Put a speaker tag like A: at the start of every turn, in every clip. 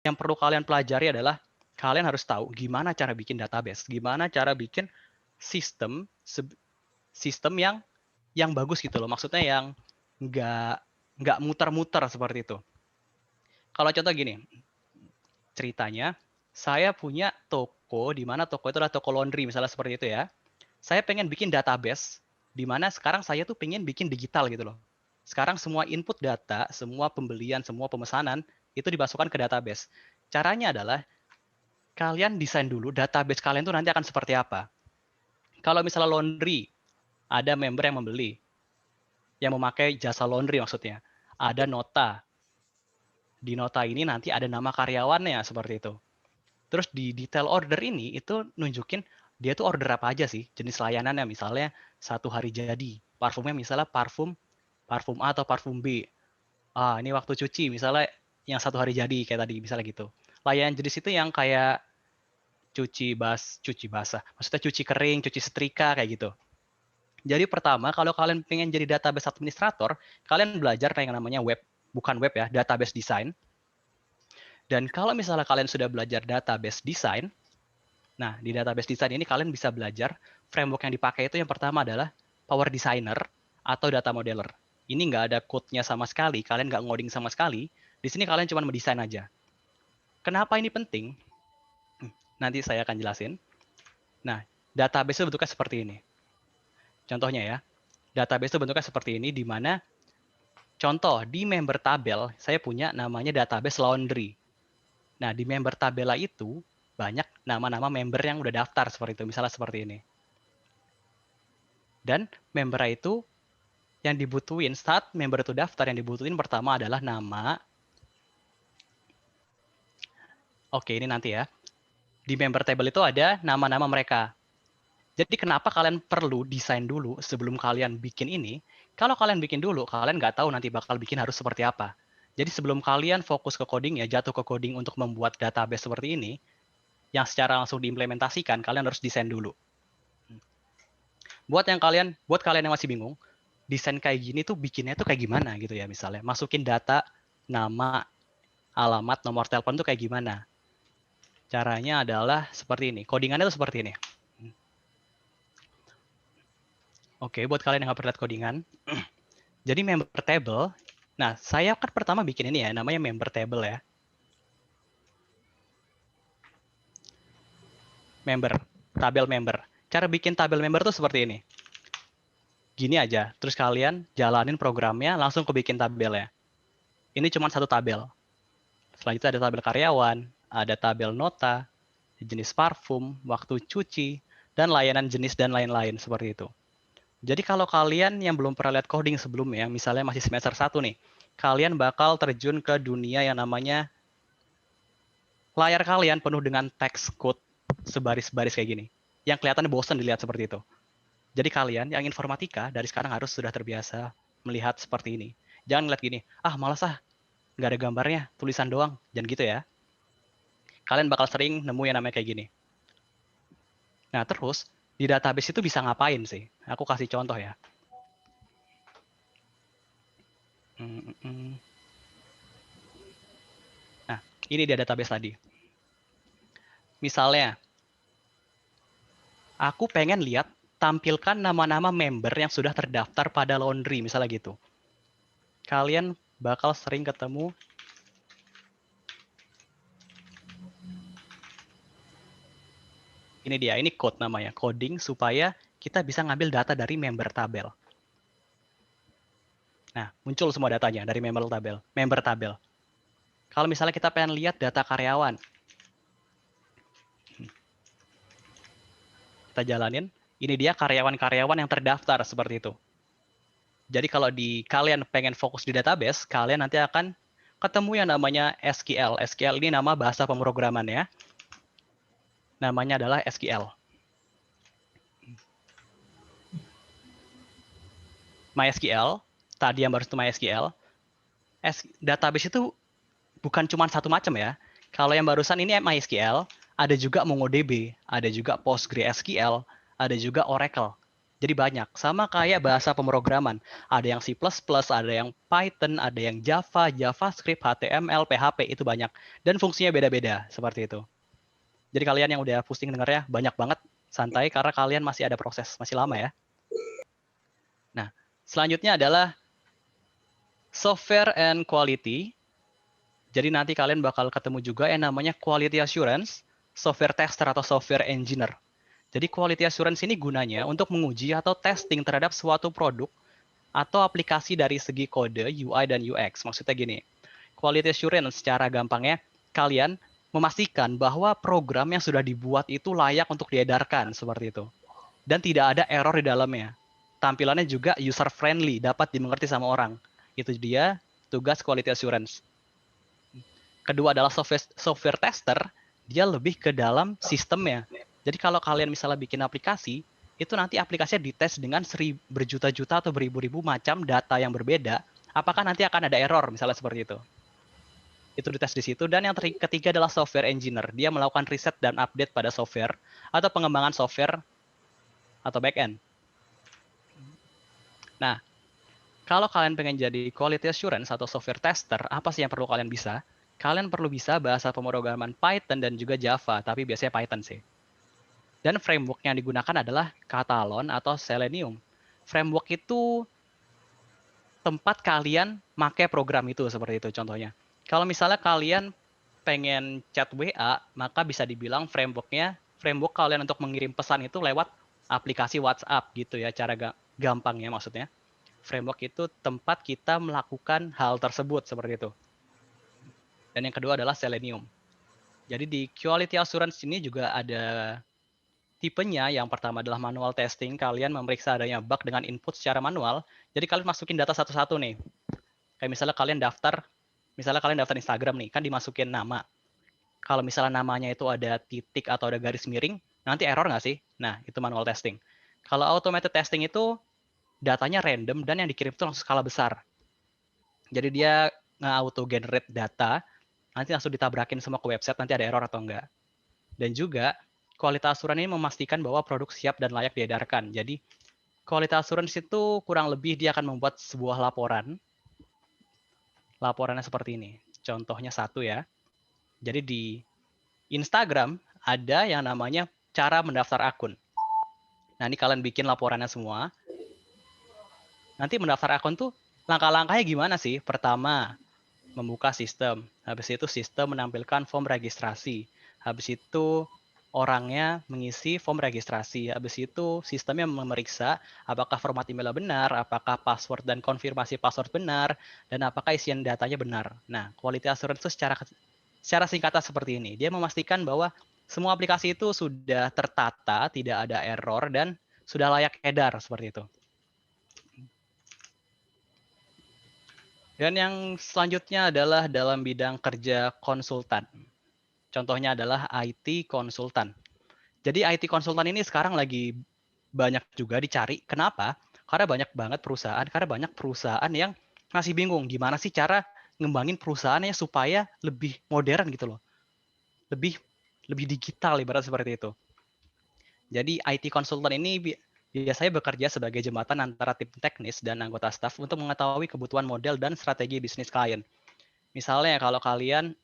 A: yang perlu kalian pelajari adalah kalian harus tahu gimana cara bikin database, gimana cara bikin sistem sistem yang bagus gitu loh. Maksudnya yang nggak nggak muter-muter seperti itu. Kalau contoh gini, ceritanya saya punya toko di mana toko itu adalah toko laundry misalnya seperti itu ya. Saya pengen bikin database di mana sekarang saya tuh pengen bikin digital gitu loh. Sekarang semua input data, semua pembelian, semua pemesanan itu dimasukkan ke database. Caranya adalah kalian desain dulu database kalian tuh nanti akan seperti apa. Kalau misalnya laundry, ada member yang membeli, yang memakai jasa laundry maksudnya. Ada nota. Di nota ini nanti ada nama karyawannya seperti itu. Terus di detail order ini itu nunjukin dia tuh order apa aja sih, jenis layanannya misalnya satu hari jadi, parfumnya misalnya parfum parfum A atau parfum B. Ah, ini waktu cuci misalnya yang satu hari jadi kayak tadi misalnya gitu. Layanan jenis itu yang kayak cuci basah, maksudnya cuci kering, cuci setrika kayak gitu. Jadi pertama kalau kalian pengen jadi database administrator, kalian belajar yang namanya bukan web ya, database design. Dan kalau misalnya kalian sudah belajar database design, nah di database design ini kalian bisa belajar framework yang dipakai itu yang pertama adalah Power Designer atau Data Modeler. Ini nggak ada code-nya sama sekali, kalian nggak ngoding sama sekali. Di sini kalian cuma mendesain aja. Kenapa ini penting? Nanti saya akan jelasin. Nah, database itu bentuknya seperti ini. Contohnya ya, database itu bentuknya seperti ini, di mana contoh di member tabel saya punya namanya database laundry. Nah, di member tabela itu banyak nama-nama member yang udah daftar seperti itu, misalnya seperti ini. Dan member itu yang dibutuhin saat member itu daftar, yang dibutuhin pertama adalah nama. Oke, ini nanti ya. Di member table itu ada nama-nama mereka. Jadi kenapa kalian perlu desain dulu sebelum kalian bikin ini? Kalau kalian bikin dulu, kalian nggak tahu nanti bakal bikin harus seperti apa. Jadi sebelum kalian fokus ke coding ya, jatuh ke coding untuk membuat database seperti ini, yang secara langsung diimplementasikan, kalian harus desain dulu. Buat kalian yang masih bingung, desain kayak gini tuh bikinnya tuh kayak gimana gitu ya misalnya. Masukin data, nama, alamat, nomor telepon tuh kayak gimana. Caranya adalah seperti ini. Codingannya tuh seperti ini. Oke, buat kalian yang nggak pernah lihat codingan. Jadi member table, nah saya kan pertama bikin ini ya, namanya member table ya. Member, tabel member. Cara bikin tabel member tuh seperti ini. Gini aja, terus kalian jalanin programnya, langsung kebikin tabel ya. Ini cuma satu tabel. Selanjutnya ada tabel karyawan, ada tabel nota, jenis parfum, waktu cuci, dan layanan jenis dan lain-lain seperti itu. Jadi kalau kalian yang belum pernah lihat coding sebelumnya, misalnya masih semester 1 nih, kalian bakal terjun ke dunia yang namanya layar kalian penuh dengan teks code sebaris-baris kayak gini. Yang kelihatan bosan dilihat seperti itu. Jadi kalian yang informatika dari sekarang harus sudah terbiasa melihat seperti ini. Jangan ngeliat gini, ah malas ah, nggak ada gambarnya, tulisan doang. Jangan gitu ya. Kalian bakal sering nemu yang namanya kayak gini. Nah terus, di database itu bisa ngapain sih? Aku kasih contoh ya. Nah, ini dia database tadi. Misalnya, aku pengen lihat tampilkan nama-nama member yang sudah terdaftar pada laundry, misalnya gitu. Kalian bakal sering ketemu ini dia, ini code namanya, coding supaya kita bisa ngambil data dari member tabel. Nah, muncul semua datanya dari member tabel. Kalau misalnya kita pengen lihat data karyawan, kita jalanin, ini dia karyawan-karyawan yang terdaftar seperti itu. Jadi kalau kalian pengen fokus di database, kalian nanti akan ketemu yang namanya SQL. SQL ini nama bahasa pemrograman ya. Namanya adalah SQL. MySQL, tadi yang baru itu MySQL. Database itu bukan cuma satu macam ya. Kalau yang barusan ini MySQL, ada juga MongoDB, ada juga PostgreSQL, ada juga Oracle. Jadi banyak, sama kayak bahasa pemrograman. Ada yang C++, ada yang Python, ada yang Java, JavaScript, HTML, PHP, itu banyak. Dan fungsinya beda-beda, seperti itu. Jadi kalian yang udah pusing dengarnya, banyak banget, santai, karena kalian masih ada proses, masih lama ya. Nah, selanjutnya adalah software and quality. Jadi nanti kalian bakal ketemu juga yang namanya quality assurance, software tester atau software engineer. Jadi quality assurance ini gunanya untuk menguji atau testing terhadap suatu produk atau aplikasi dari segi kode, UI, dan UX. Maksudnya gini, quality assurance secara gampangnya, kalian memastikan bahwa program yang sudah dibuat itu layak untuk diedarkan, seperti itu. Dan tidak ada error di dalamnya. Tampilannya juga user-friendly, dapat dimengerti sama orang. Itu dia tugas quality assurance. Kedua adalah software tester, dia lebih ke dalam sistemnya. Jadi kalau kalian misalnya bikin aplikasi, itu nanti aplikasinya dites dengan berjuta-juta atau beribu-ribu macam data yang berbeda, apakah nanti akan ada error, misalnya seperti itu. Itu dites di situ. Dan yang ketiga adalah software engineer. Dia melakukan riset dan update pada software atau pengembangan software atau back-end. Nah, kalau kalian pengen jadi quality assurance atau software tester, apa sih yang perlu kalian bisa? Kalian perlu bisa bahasa pemrograman Python dan juga Java, tapi biasanya Python sih. Dan framework yang digunakan adalah Catalon atau Selenium. Framework itu tempat kalian pakai program itu, seperti itu contohnya. Kalau misalnya kalian pengen chat WA, maka bisa dibilang framework kalian untuk mengirim pesan itu lewat aplikasi WhatsApp gitu ya, cara gampangnya maksudnya. Framework itu tempat kita melakukan hal tersebut, seperti itu. Dan yang kedua adalah Selenium. Jadi di quality assurance ini juga ada tipenya. Yang pertama adalah manual testing. Kalian memeriksa adanya bug dengan input secara manual. Jadi kalian masukin data satu-satu nih. Kayak misalnya kalian daftar Instagram nih, kan dimasukin nama. Kalau misalnya namanya itu ada titik atau ada garis miring, nanti error nggak sih? Nah, itu manual testing. Kalau automated testing itu datanya random dan yang dikirim itu langsung skala besar. Jadi dia nge-auto generate data, nanti langsung ditabrakin semua ke website, nanti ada error atau enggak. Dan juga kualitas asuran ini memastikan bahwa produk siap dan layak diedarkan. Jadi kualitas assurance itu kurang lebih dia akan membuat sebuah laporan. Laporannya seperti ini. Contohnya satu ya. Jadi di Instagram ada yang namanya cara mendaftar akun. Nah, ini kalian bikin laporannya semua. Nanti mendaftar akun tuh langkah-langkahnya gimana sih? Pertama, membuka sistem. Habis itu sistem menampilkan form registrasi. Habis itu orangnya mengisi form registrasi. Habis itu sistemnya memeriksa apakah format emailnya benar, apakah password dan konfirmasi password benar, dan apakah isian datanya benar. Nah, quality assurance itu secara singkatnya seperti ini. Dia memastikan bahwa semua aplikasi itu sudah tertata, tidak ada error, dan sudah layak edar, seperti itu. Dan yang selanjutnya adalah dalam bidang kerja konsultan. Contohnya adalah IT konsultan. Jadi IT konsultan ini sekarang lagi banyak juga dicari. Kenapa? Karena banyak banget perusahaan, karena banyak perusahaan yang masih bingung gimana sih cara ngembangin perusahaannya supaya lebih modern gitu loh. Lebih lebih digital ibarat seperti itu. Jadi IT konsultan ini biasanya bekerja sebagai jembatan antara tim teknis dan anggota staf untuk mengetahui kebutuhan model dan strategi bisnis klien. Misalnya kalau kalian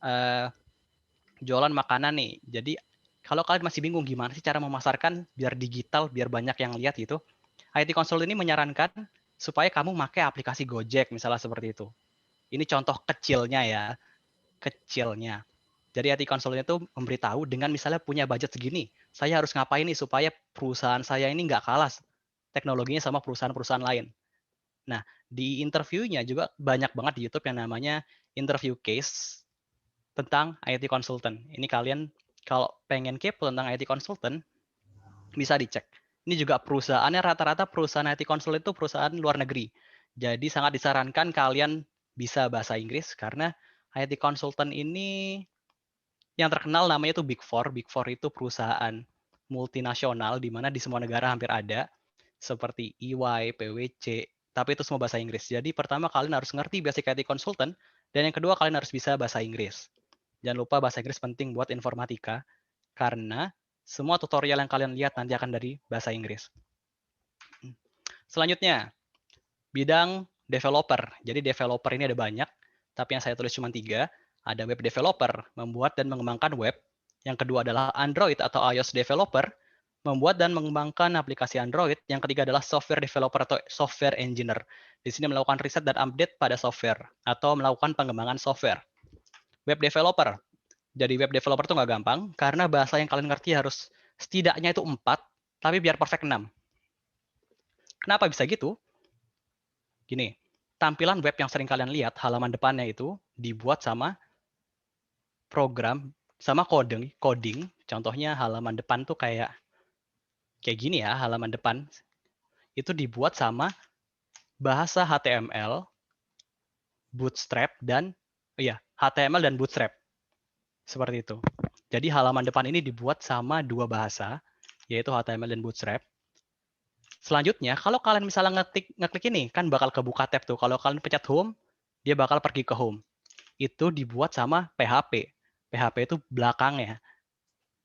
A: uh, jualan makanan nih, jadi kalau kalian masih bingung gimana sih cara memasarkan biar digital, biar banyak yang lihat gitu, IT Consult ini menyarankan supaya kamu pakai aplikasi Gojek, misalnya seperti itu. Ini contoh kecilnya ya, kecilnya. Jadi IT Consult itu memberitahu dengan misalnya punya budget segini, saya harus ngapain nih supaya perusahaan saya ini nggak kalah teknologinya sama perusahaan-perusahaan lain. Nah, di interviewnya juga banyak banget di YouTube yang namanya interview case tentang IT consultant. Ini kalian kalau pengen kepo tentang IT consultant, bisa dicek. Ini juga perusahaannya rata-rata perusahaan IT consultant itu perusahaan luar negeri. Jadi sangat disarankan kalian bisa bahasa Inggris karena IT consultant ini yang terkenal namanya itu Big Four. Big Four itu perusahaan multinasional di mana di semua negara hampir ada seperti EY, PwC, tapi itu semua bahasa Inggris. Jadi pertama kalian harus ngerti basic IT consultant dan yang kedua kalian harus bisa bahasa Inggris. Jangan lupa bahasa Inggris penting buat informatika, karena semua tutorial yang kalian lihat nanti akan dari bahasa Inggris. Selanjutnya, bidang developer. Jadi developer ini ada banyak, tapi yang saya tulis cuma 3. Ada web developer, membuat dan mengembangkan web. Yang kedua adalah Android atau iOS developer, membuat dan mengembangkan aplikasi Android. Yang ketiga adalah software developer atau software engineer. Di sini melakukan riset dan update pada software atau melakukan pengembangan software. Web developer. Jadi web developer itu nggak gampang, karena bahasa yang kalian ngerti harus setidaknya itu 4, tapi biar perfect 6. Kenapa bisa gitu? Gini, tampilan web yang sering kalian lihat, halaman depannya itu dibuat sama program, sama coding. Contohnya halaman depan tuh kayak gini ya, halaman depan. Itu dibuat sama bahasa HTML, Bootstrap, dan HTML dan Bootstrap. Seperti itu. Jadi halaman depan ini dibuat sama 2 bahasa, yaitu HTML dan Bootstrap. Selanjutnya, kalau kalian misalnya ngeklik ini, kan bakal kebuka tab tuh. Kalau kalian pencet home, dia bakal pergi ke home. Itu dibuat sama PHP. PHP itu belakangnya.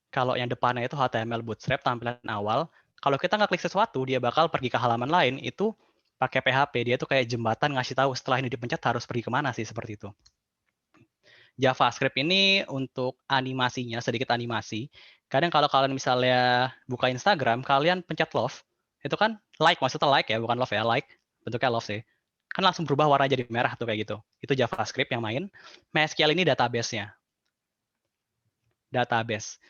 A: Kalau yang depannya itu HTML Bootstrap, tampilan awal. Kalau kita ngeklik sesuatu, dia bakal pergi ke halaman lain, itu pakai PHP. Dia tuh kayak jembatan ngasih tahu setelah ini dipencet harus pergi kemana sih, seperti itu. JavaScript ini untuk animasinya, sedikit animasi. Kadang kalau kalian misalnya buka Instagram, kalian pencet love, itu kan like, maksudnya like ya, bukan love ya, like, bentuknya love sih. Kan langsung berubah warna jadi merah tuh kayak gitu. Itu JavaScript yang main. MySQL ini database-nya. Database.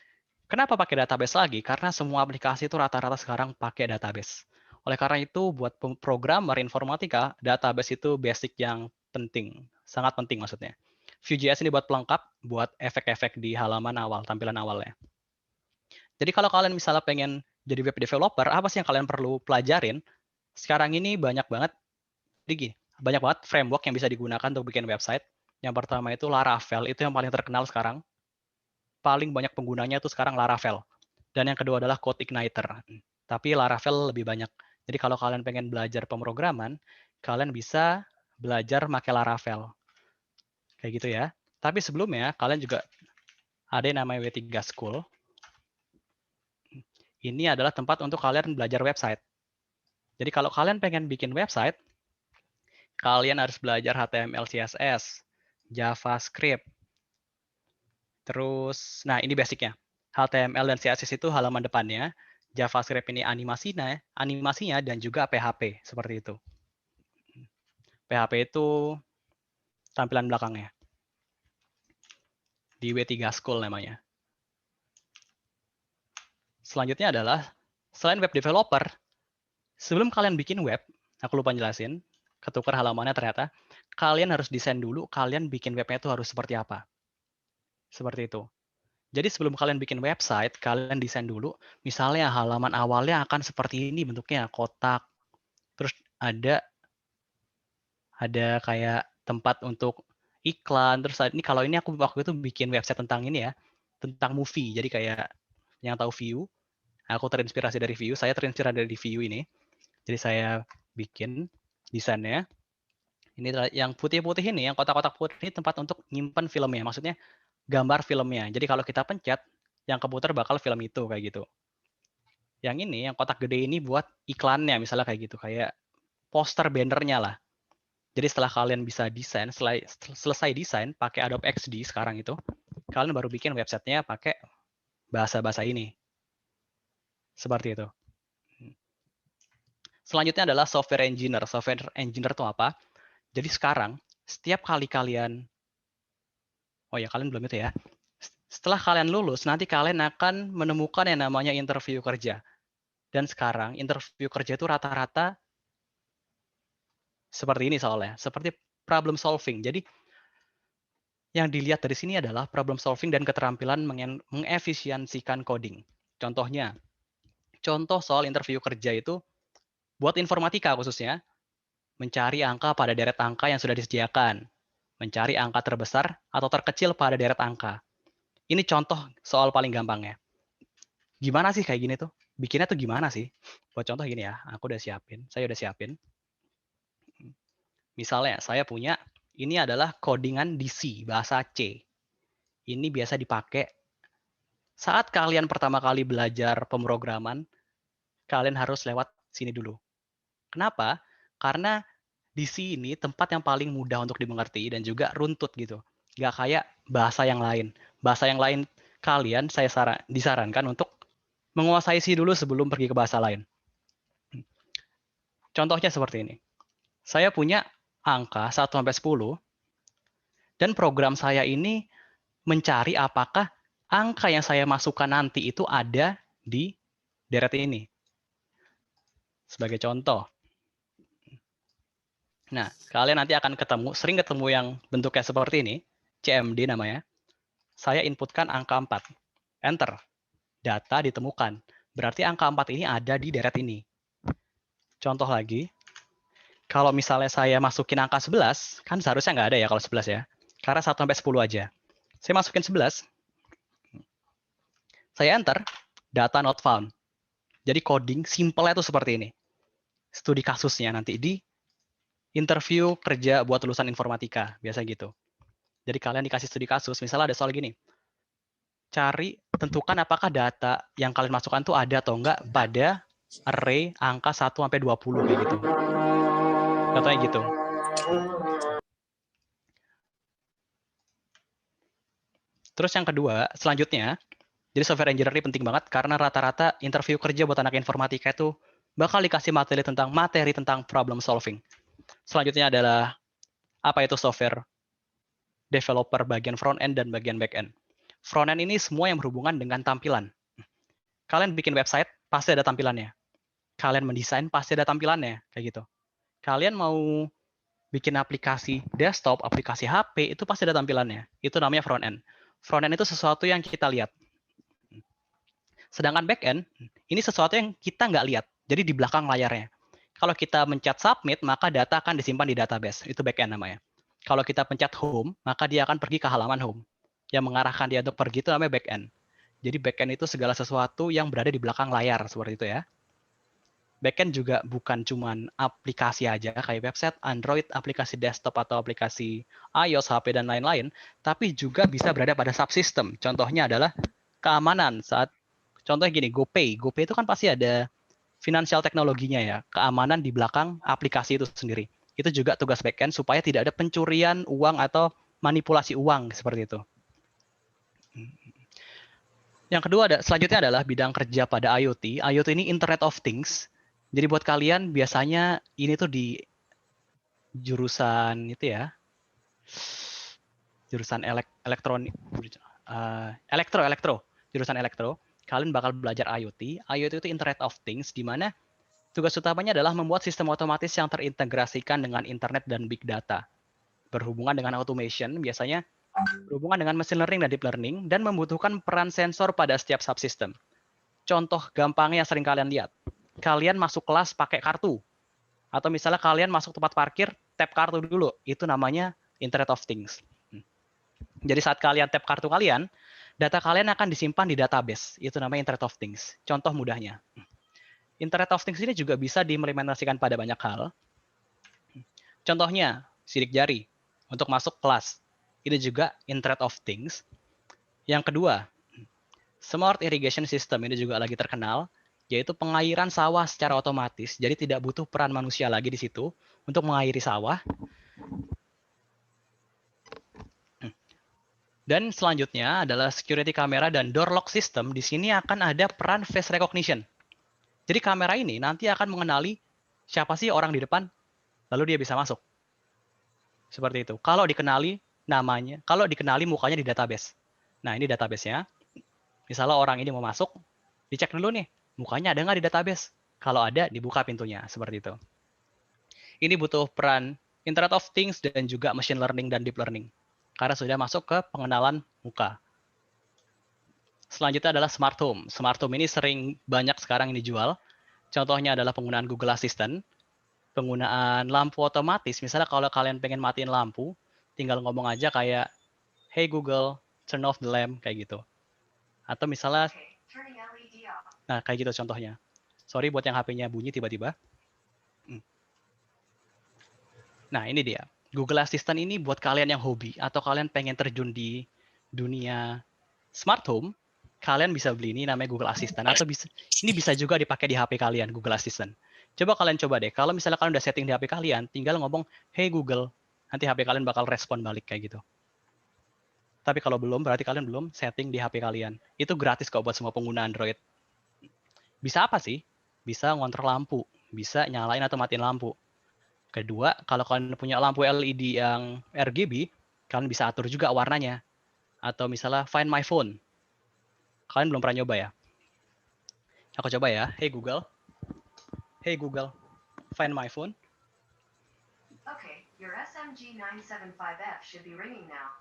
A: Kenapa pakai database lagi? Karena semua aplikasi itu rata-rata sekarang pakai database. Oleh karena itu, buat programmer informatika, database itu basic yang penting. Sangat penting maksudnya. Vue.js ini buat pelengkap, buat efek-efek di halaman awal, tampilan awalnya. Jadi kalau kalian misalnya pengen jadi web developer, apa sih yang kalian perlu pelajarin? Sekarang ini banyak banget, banyak banget framework yang bisa digunakan untuk bikin website. Yang pertama itu Laravel, itu yang paling terkenal sekarang. Paling banyak penggunanya itu sekarang Laravel. Dan yang kedua adalah CodeIgniter. Tapi Laravel lebih banyak. Jadi kalau kalian pengen belajar pemrograman, kalian bisa belajar pakai Laravel. Kayak gitu ya. Tapi sebelumnya, kalian juga ada yang namanya W3 School. Ini adalah tempat untuk kalian belajar website. Jadi kalau kalian pengen bikin website, kalian harus belajar HTML, CSS, JavaScript. Terus, nah ini basicnya. HTML dan CSS itu halaman depannya, JavaScript ini animasinya dan juga PHP seperti itu. PHP itu tampilan belakangnya. Di W3 School namanya. Selanjutnya adalah selain web developer, sebelum kalian bikin web, aku lupa jelasin, ketukar halamannya ternyata, kalian harus desain dulu, kalian bikin webnya itu harus seperti apa. Seperti itu. Jadi sebelum kalian bikin website, kalian desain dulu, misalnya halaman awalnya akan seperti ini bentuknya, kotak. Terus ada kayak tempat untuk iklan. Terus ini kalau ini aku waktu itu bikin website tentang ini ya, tentang movie. Jadi kayak yang tahu View, aku terinspirasi dari View. Saya terinspirasi dari View ini. Jadi saya bikin desainnya. Ini yang putih-putih ini, yang kotak-kotak putih ini tempat untuk nyimpan filmnya. Maksudnya gambar filmnya. Jadi kalau kita pencet, yang keputar bakal film itu kayak gitu. Yang ini, yang kotak gede ini buat iklannya, misalnya kayak gitu, kayak poster bannernya lah. Jadi setelah kalian bisa desain, selesai desain pakai Adobe XD sekarang itu, kalian baru bikin websitenya pakai bahasa-bahasa ini. Seperti itu. Selanjutnya adalah software engineer. Software engineer itu apa? Jadi sekarang, setiap kali kalian, kalian belum itu ya. Setelah kalian lulus, nanti kalian akan menemukan yang namanya interview kerja. Dan sekarang, interview kerja itu rata-rata seperti ini soalnya. Seperti problem solving. Jadi, yang dilihat dari sini adalah problem solving dan keterampilan mengefisiensikan coding. Contohnya, contoh soal interview kerja itu, buat informatika khususnya, mencari angka pada deret angka yang sudah disediakan, mencari angka terbesar atau terkecil pada deret angka. Ini contoh soal paling gampangnya. Gimana sih kayak gini tuh? Bikinnya tuh gimana sih? Buat contoh gini ya, saya udah siapin. Misalnya, saya punya, ini adalah codingan di C, bahasa C. Ini biasa dipakai saat kalian pertama kali belajar pemrograman, kalian harus lewat sini dulu. Kenapa? Karena di sini tempat yang paling mudah untuk dimengerti dan juga runtut gitu. Nggak kayak bahasa yang lain. Bahasa yang lain kalian disarankan untuk menguasai C dulu sebelum pergi ke bahasa lain. Contohnya seperti ini. Saya punya angka 1 sampai 10 dan program saya ini mencari apakah angka yang saya masukkan nanti itu ada di deret ini. Sebagai contoh. Nah, kalian nanti akan sering ketemu yang bentuknya seperti ini, CMD namanya. Saya inputkan angka 4. Enter. Data ditemukan. Berarti angka 4 ini ada di deret ini. Contoh lagi, kalau misalnya saya masukin angka 11, kan seharusnya nggak ada ya kalau 11 ya. Karena 1 sampai 10 aja. Saya masukin 11, saya enter, data not found. Jadi coding simpelnya itu seperti ini. Studi kasusnya nanti di interview kerja buat lulusan informatika, biasa gitu. Jadi kalian dikasih studi kasus, misalnya ada soal gini. Tentukan apakah data yang kalian masukkan tuh ada atau enggak pada array angka 1 sampai 20 kayak gitu. Contohnya gitu. Terus yang kedua, selanjutnya, jadi software engineer ini penting banget karena rata-rata interview kerja buat anak informatika itu bakal dikasih materi tentang problem solving. Selanjutnya adalah apa itu software developer bagian front end dan bagian back end. Front end ini semua yang berhubungan dengan tampilan. Kalian bikin website, pasti ada tampilannya. Kalian mendesain, pasti ada tampilannya, kayak gitu. Kalian mau bikin aplikasi desktop, aplikasi HP, itu pasti ada tampilannya. Itu namanya front end. Front end itu sesuatu yang kita lihat. Sedangkan back end, ini sesuatu yang kita nggak lihat. Jadi di belakang layarnya. Kalau kita mencet submit, maka data akan disimpan di database. Itu back end namanya. Kalau kita pencet home, maka dia akan pergi ke halaman home. Yang mengarahkan dia untuk pergi itu namanya back end. Jadi back end itu segala sesuatu yang berada di belakang layar, seperti itu ya. Backend juga bukan cuman aplikasi aja kayak website, Android, aplikasi desktop atau aplikasi iOS, HP dan lain-lain, tapi juga bisa berada pada subsystem. Contohnya adalah keamanan contohnya gini, GoPay. GoPay itu kan pasti ada finansial teknologinya ya, keamanan di belakang aplikasi itu sendiri. Itu juga tugas backend supaya tidak ada pencurian uang atau manipulasi uang seperti itu. Yang kedua selanjutnya adalah bidang kerja pada IoT. IoT ini Internet of Things. Jadi buat kalian biasanya ini tuh di jurusan itu ya, jurusan jurusan elektro. Kalian bakal belajar IoT. IoT itu Internet of Things, di mana tugas utamanya adalah membuat sistem otomatis yang terintegrasikan dengan internet dan big data. Berhubungan dengan automation, biasanya berhubungan dengan machine learning dan deep learning, dan membutuhkan peran sensor pada setiap subsystem. Contoh gampangnya sering kalian lihat. Kalian masuk kelas pakai kartu. Atau misalnya kalian masuk tempat parkir, tap kartu dulu. Itu namanya Internet of Things. Jadi saat kalian tap kartu kalian, data kalian akan disimpan di database. Itu namanya Internet of Things. Contoh mudahnya. Internet of Things ini juga bisa diimplementasikan pada banyak hal. Contohnya, sidik jari untuk masuk kelas. Ini juga Internet of Things. Yang kedua, Smart Irrigation System ini juga lagi terkenal, yaitu pengairan sawah secara otomatis. Jadi tidak butuh peran manusia lagi di situ untuk mengairi sawah. Dan selanjutnya adalah security camera dan door lock system. Di sini akan ada peran face recognition. Jadi kamera ini nanti akan mengenali siapa sih orang di depan, lalu dia bisa masuk. Seperti itu. Kalau dikenali namanya, kalau dikenali mukanya di database. Nah, ini database-nya. Misalnya orang ini mau masuk, dicek dulu nih, mukanya ada nggak di database? Kalau ada, dibuka pintunya. Seperti itu. Ini butuh peran Internet of Things dan juga machine learning dan deep learning. Karena sudah masuk ke pengenalan muka. Selanjutnya adalah smart home. Smart home ini sering banyak sekarang yang dijual. Contohnya adalah penggunaan Google Assistant, penggunaan lampu otomatis. Misalnya kalau kalian pengen matiin lampu, tinggal ngomong aja kayak, hey Google, turn off the lamp, kayak gitu. Atau misalnya, nah kayak gitu contohnya. Sorry buat yang HP-nya bunyi tiba-tiba. Nah ini dia. Google Assistant ini buat kalian yang hobi atau kalian pengen terjun di dunia smart home, kalian bisa beli ini namanya Google Assistant atau ini bisa juga dipakai di HP kalian Google Assistant. Coba deh, kalau misalnya kalian udah setting di HP kalian, tinggal ngomong, "Hey Google," nanti HP kalian bakal respon balik kayak gitu. Tapi kalau belum, berarti kalian belum setting di HP kalian. Itu gratis kok buat semua pengguna Android. Bisa apa sih? Bisa ngontrol lampu, bisa nyalain atau matiin lampu. Kedua, kalau kalian punya lampu LED yang RGB, kalian bisa atur juga warnanya. Atau misalnya Find My Phone. Kalian belum pernah nyoba ya? Aku coba ya. Hey Google, Find My Phone.
B: Okay, your SMG 975F should be ringing now.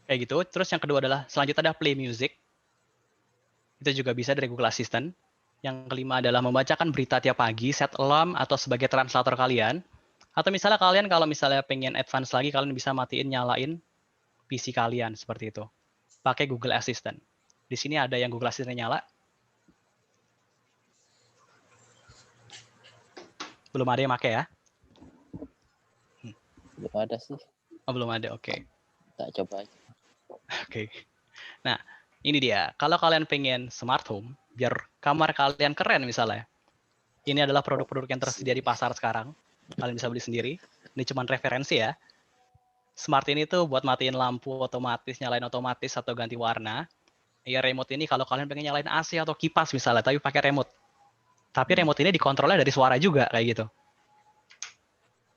A: Kayak gitu. Terus yang kedua adalah selanjutnya ada Play Music. Itu juga bisa dari Google Assistant. Yang kelima adalah membacakan berita tiap pagi, set alarm atau sebagai translator kalian. Atau misalnya kalian kalau misalnya pengen advance lagi, kalian bisa matiin nyalain PC kalian seperti itu. Pakai Google Assistant. Di sini ada yang Google Assistant nyala. Belum ada yang pakai ya?
C: Belum ada sih.
A: Oh, belum ada. Oke.
C: Tak coba aja.
A: Oke. Nah, ini dia. Kalau kalian pengen smart home, biar kamar kalian keren misalnya. Ini adalah produk-produk yang tersedia di pasar sekarang. Kalian bisa beli sendiri. Ini cuma referensi ya. Smart ini tuh buat matiin lampu otomatis, nyalain otomatis atau ganti warna. Ya remote ini kalau kalian pengen nyalain AC atau kipas misalnya, tapi pakai remote. Tapi remote ini dikontrolnya dari suara juga kayak gitu.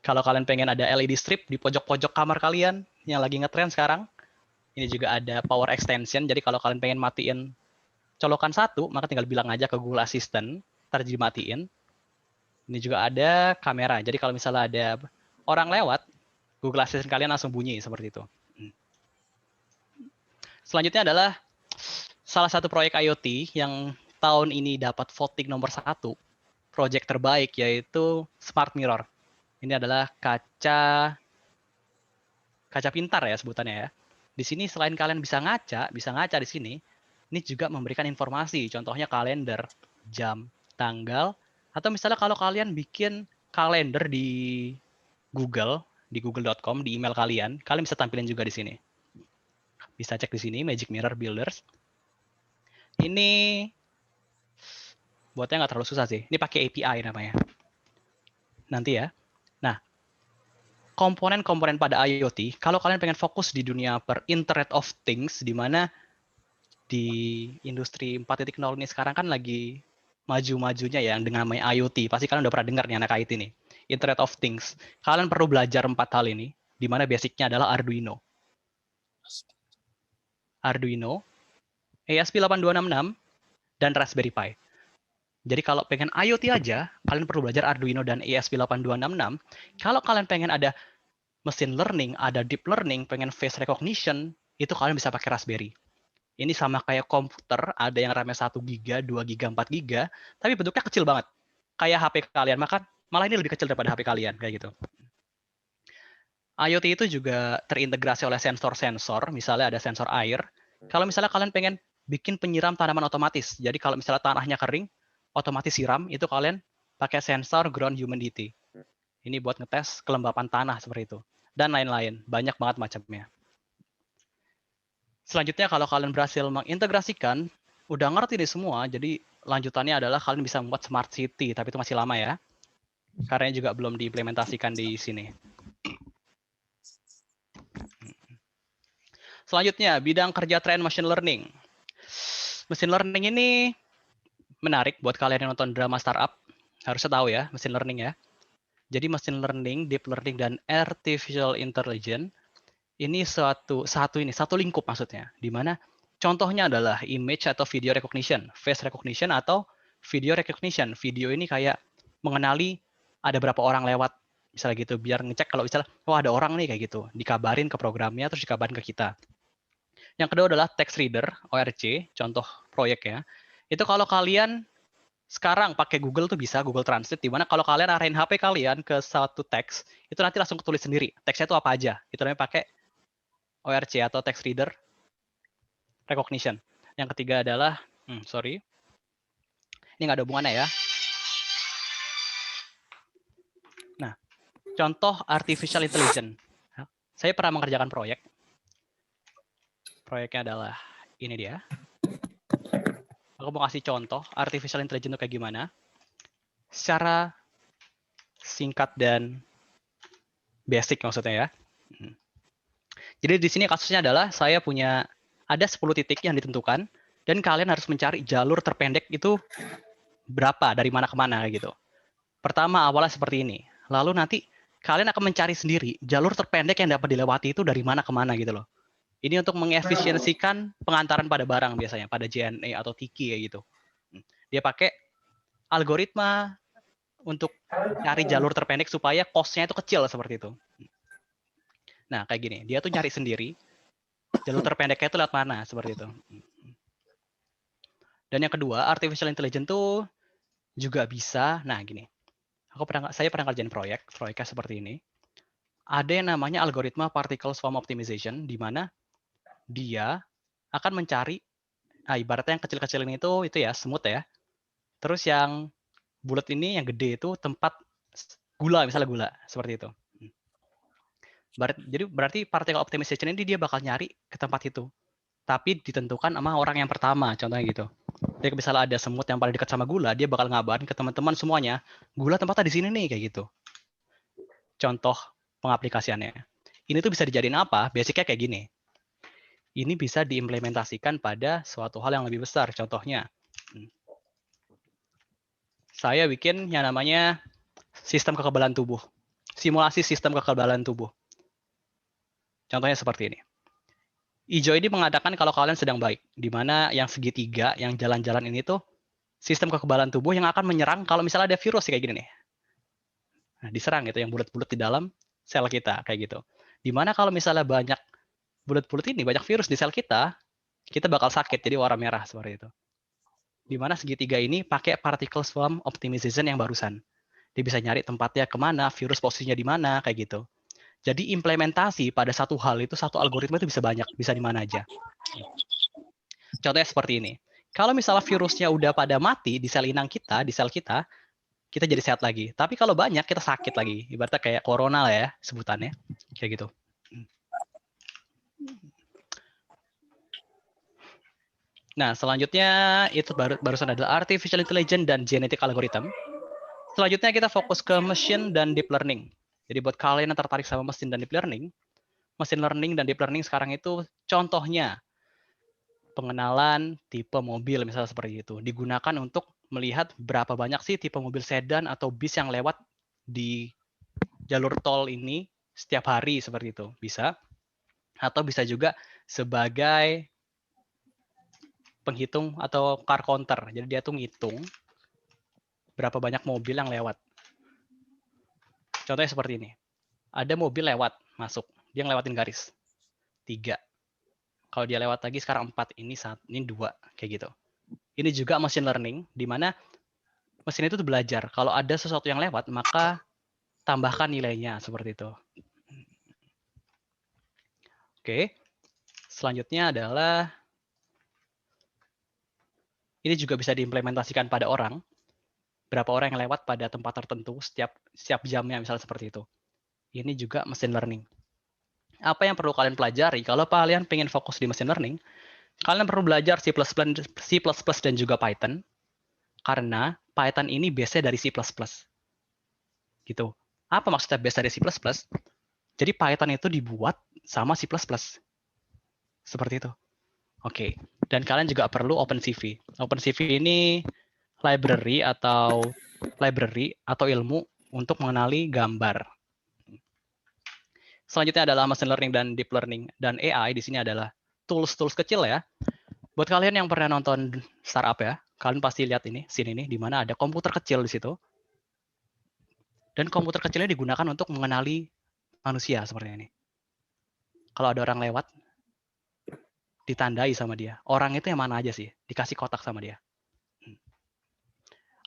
A: Kalau kalian pengen ada LED strip di pojok-pojok kamar kalian yang lagi ngetren sekarang, ini juga ada power extension. Jadi kalau kalian pengen matiin colokan satu, maka tinggal bilang aja ke Google Assistant, ntar jadi matiin. Ini juga ada kamera. Jadi kalau misalnya ada orang lewat, Google Assistant kalian langsung bunyi seperti itu. Selanjutnya adalah salah satu proyek IoT yang tahun ini dapat voting nomor 1, proyek terbaik, yaitu Smart Mirror. Ini adalah kaca pintar ya sebutannya ya. Di sini selain kalian bisa ngaca di sini, ini juga memberikan informasi, contohnya kalender, jam, tanggal, atau misalnya kalau kalian bikin kalender di google.com, di email kalian bisa tampilin juga di sini. Bisa cek di sini, Magic Mirror Builders. Ini buatnya nggak terlalu susah sih. Ini pakai API namanya. Nanti ya. Nah, komponen-komponen pada IoT, kalau kalian pengen fokus di dunia per Internet of Things, di mana di industri 4.0 ini sekarang kan lagi maju-majunya ya dengan namanya IoT. Pasti kalian udah pernah dengar nih anak IT nih. Internet of Things. Kalian perlu belajar 4 hal ini, di mana basicnya adalah Arduino, ESP8266, dan Raspberry Pi. Jadi kalau pengen IoT aja, kalian perlu belajar Arduino dan ESP8266. Kalau kalian pengen ada machine learning, ada deep learning, pengen face recognition, itu kalian bisa pakai Raspberry. Ini sama kayak komputer, ada yang RAM-nya 1 GB, 2 GB, 4 GB, tapi bentuknya kecil banget. Kayak HP kalian, malah ini lebih kecil daripada HP kalian, kayak gitu. IoT itu juga terintegrasi oleh sensor-sensor, misalnya ada sensor air. Kalau misalnya kalian pengen bikin penyiram tanaman otomatis, jadi kalau misalnya tanahnya kering, otomatis siram, itu kalian pakai sensor ground humidity. Ini buat ngetes kelembapan tanah seperti itu. Dan lain-lain, banyak banget macamnya. Selanjutnya kalau kalian berhasil mengintegrasikan, udah ngerti nih semua, jadi lanjutannya adalah kalian bisa membuat smart city, tapi itu masih lama ya. Karena juga belum diimplementasikan di sini. Selanjutnya, bidang kerja tren machine learning. Machine learning ini menarik buat kalian yang nonton drama startup. Harusnya tahu ya, machine learning ya. Jadi machine learning, deep learning, dan artificial intelligence ini satu lingkup maksudnya, di mana contohnya adalah image atau video recognition, face recognition atau video recognition. Video ini kayak mengenali ada berapa orang lewat, misalnya gitu, biar ngecek kalau misalnya, oh ada orang nih kayak gitu, dikabarin ke programnya, terus dikabarin ke kita. Yang kedua adalah text reader, ORC, contoh proyek ya. Itu kalau kalian sekarang pakai Google tuh bisa, Google Translate, di mana kalau kalian arahin HP kalian ke satu teks, itu nanti langsung ketulis sendiri. Teksnya itu apa aja. Itu namanya pakai ORC atau text reader recognition. Yang ketiga adalah, ini nggak ada hubungannya ya. Nah, contoh artificial intelligence. Saya pernah mengerjakan proyek. Proyeknya adalah ini dia. Aku mau kasih contoh artificial intelligence itu kayak gimana. Secara singkat dan basic maksudnya ya. Jadi di sini kasusnya adalah saya punya ada 10 titik yang ditentukan dan kalian harus mencari jalur terpendek itu berapa dari mana ke mana kayak gitu. Pertama awalnya seperti ini. Lalu nanti kalian akan mencari sendiri jalur terpendek yang dapat dilewati itu dari mana ke mana gitu loh. Ini untuk mengefisiensikan pengantaran pada barang biasanya, pada JNE atau Tiki kayak gitu. Dia pakai algoritma untuk cari jalur terpendek supaya cost-nya itu kecil seperti itu. Nah, kayak gini. Dia tuh nyari sendiri jalur terpendeknya itu lewat mana seperti itu. Dan yang kedua, artificial intelligence tuh juga bisa, nah gini. Saya pernah kerjain proyeknya seperti ini. Ada yang namanya algoritma particle swarm optimization di mana dia akan mencari ibaratnya yang kecil-kecil ini itu ya semut ya. Terus yang bulat ini yang gede itu tempat gula, misalnya gula seperti itu. Jadi berarti particle optimization ini dia bakal nyari ke tempat itu. Tapi ditentukan sama orang yang pertama, contohnya gitu. Jadi misalnya ada semut yang paling dekat sama gula, dia bakal ngabarin ke teman-teman semuanya, gula tempatnya di sini nih kayak gitu. Contoh pengaplikasiannya. Ini tuh bisa dijadiin apa? Basicnya kayak gini. Ini bisa diimplementasikan pada suatu hal yang lebih besar. Contohnya, saya bikin yang namanya sistem kekebalan tubuh. Simulasi sistem kekebalan tubuh. Contohnya seperti ini. Ijo ini mengatakan kalau kalian sedang baik, di mana yang segitiga, yang jalan-jalan ini tuh sistem kekebalan tubuh yang akan menyerang kalau misalnya ada virus kayak gini nih. Nah, diserang gitu, yang bulat-bulat di dalam sel kita kayak gitu. Dimana kalau misalnya banyak bulat-bulat ini, banyak virus di sel kita bakal sakit, jadi warna merah seperti itu. Dimana segitiga ini pakai particle swarm optimization yang barusan. Dia bisa nyari tempatnya kemana, virus posisinya di mana, kayak gitu. Jadi implementasi pada satu hal itu, satu algoritma itu bisa banyak, bisa di mana aja. Contohnya seperti ini. Kalau misalnya virusnya udah pada mati di sel inang kita, di sel kita jadi sehat lagi. Tapi kalau banyak, kita sakit lagi. Ibaratnya kayak corona lah ya, sebutannya. Kayak gitu. Nah, selanjutnya itu barusan adalah artificial intelligence dan genetic algorithm. Selanjutnya kita fokus ke machine dan deep learning. Jadi buat kalian yang tertarik sama mesin dan deep learning, machine learning dan deep learning sekarang itu contohnya pengenalan tipe mobil misalnya seperti itu. Digunakan untuk melihat berapa banyak sih tipe mobil sedan atau bis yang lewat di jalur tol ini setiap hari seperti itu. Bisa. Atau bisa juga sebagai penghitung atau car counter. Jadi dia tuh ngitung berapa banyak mobil yang lewat. Contohnya seperti ini. Ada mobil lewat, masuk. Dia ngelewatin garis. 3. Kalau dia lewat lagi sekarang 4. Ini 2. Kayak gitu. Ini juga machine learning, di mana mesin itu tuh belajar. Kalau ada sesuatu yang lewat, maka tambahkan nilainya. Seperti itu. Oke. Selanjutnya adalah ini juga bisa diimplementasikan pada orang. Berapa orang yang lewat pada tempat tertentu setiap jamnya misalnya seperti itu. Ini juga machine learning. Apa yang perlu kalian pelajari kalau kalian pengen fokus di machine learning? Kalian perlu belajar C++ dan juga Python karena Python ini base-nya dari C++. Gitu. Apa maksudnya base dari C++? Jadi Python itu dibuat sama C++. Seperti itu. Oke. Dan kalian juga perlu OpenCV. OpenCV ini library atau ilmu untuk mengenali gambar. Selanjutnya adalah machine learning dan deep learning dan AI di sini adalah tools-tools kecil ya. Buat kalian yang pernah nonton startup ya, kalian pasti lihat ini, scene ini di mana ada komputer kecil di situ. Dan komputer kecilnya digunakan untuk mengenali manusia seperti ini. Kalau ada orang lewat, ditandai sama dia. Orang itu yang mana aja sih? Dikasih kotak sama dia.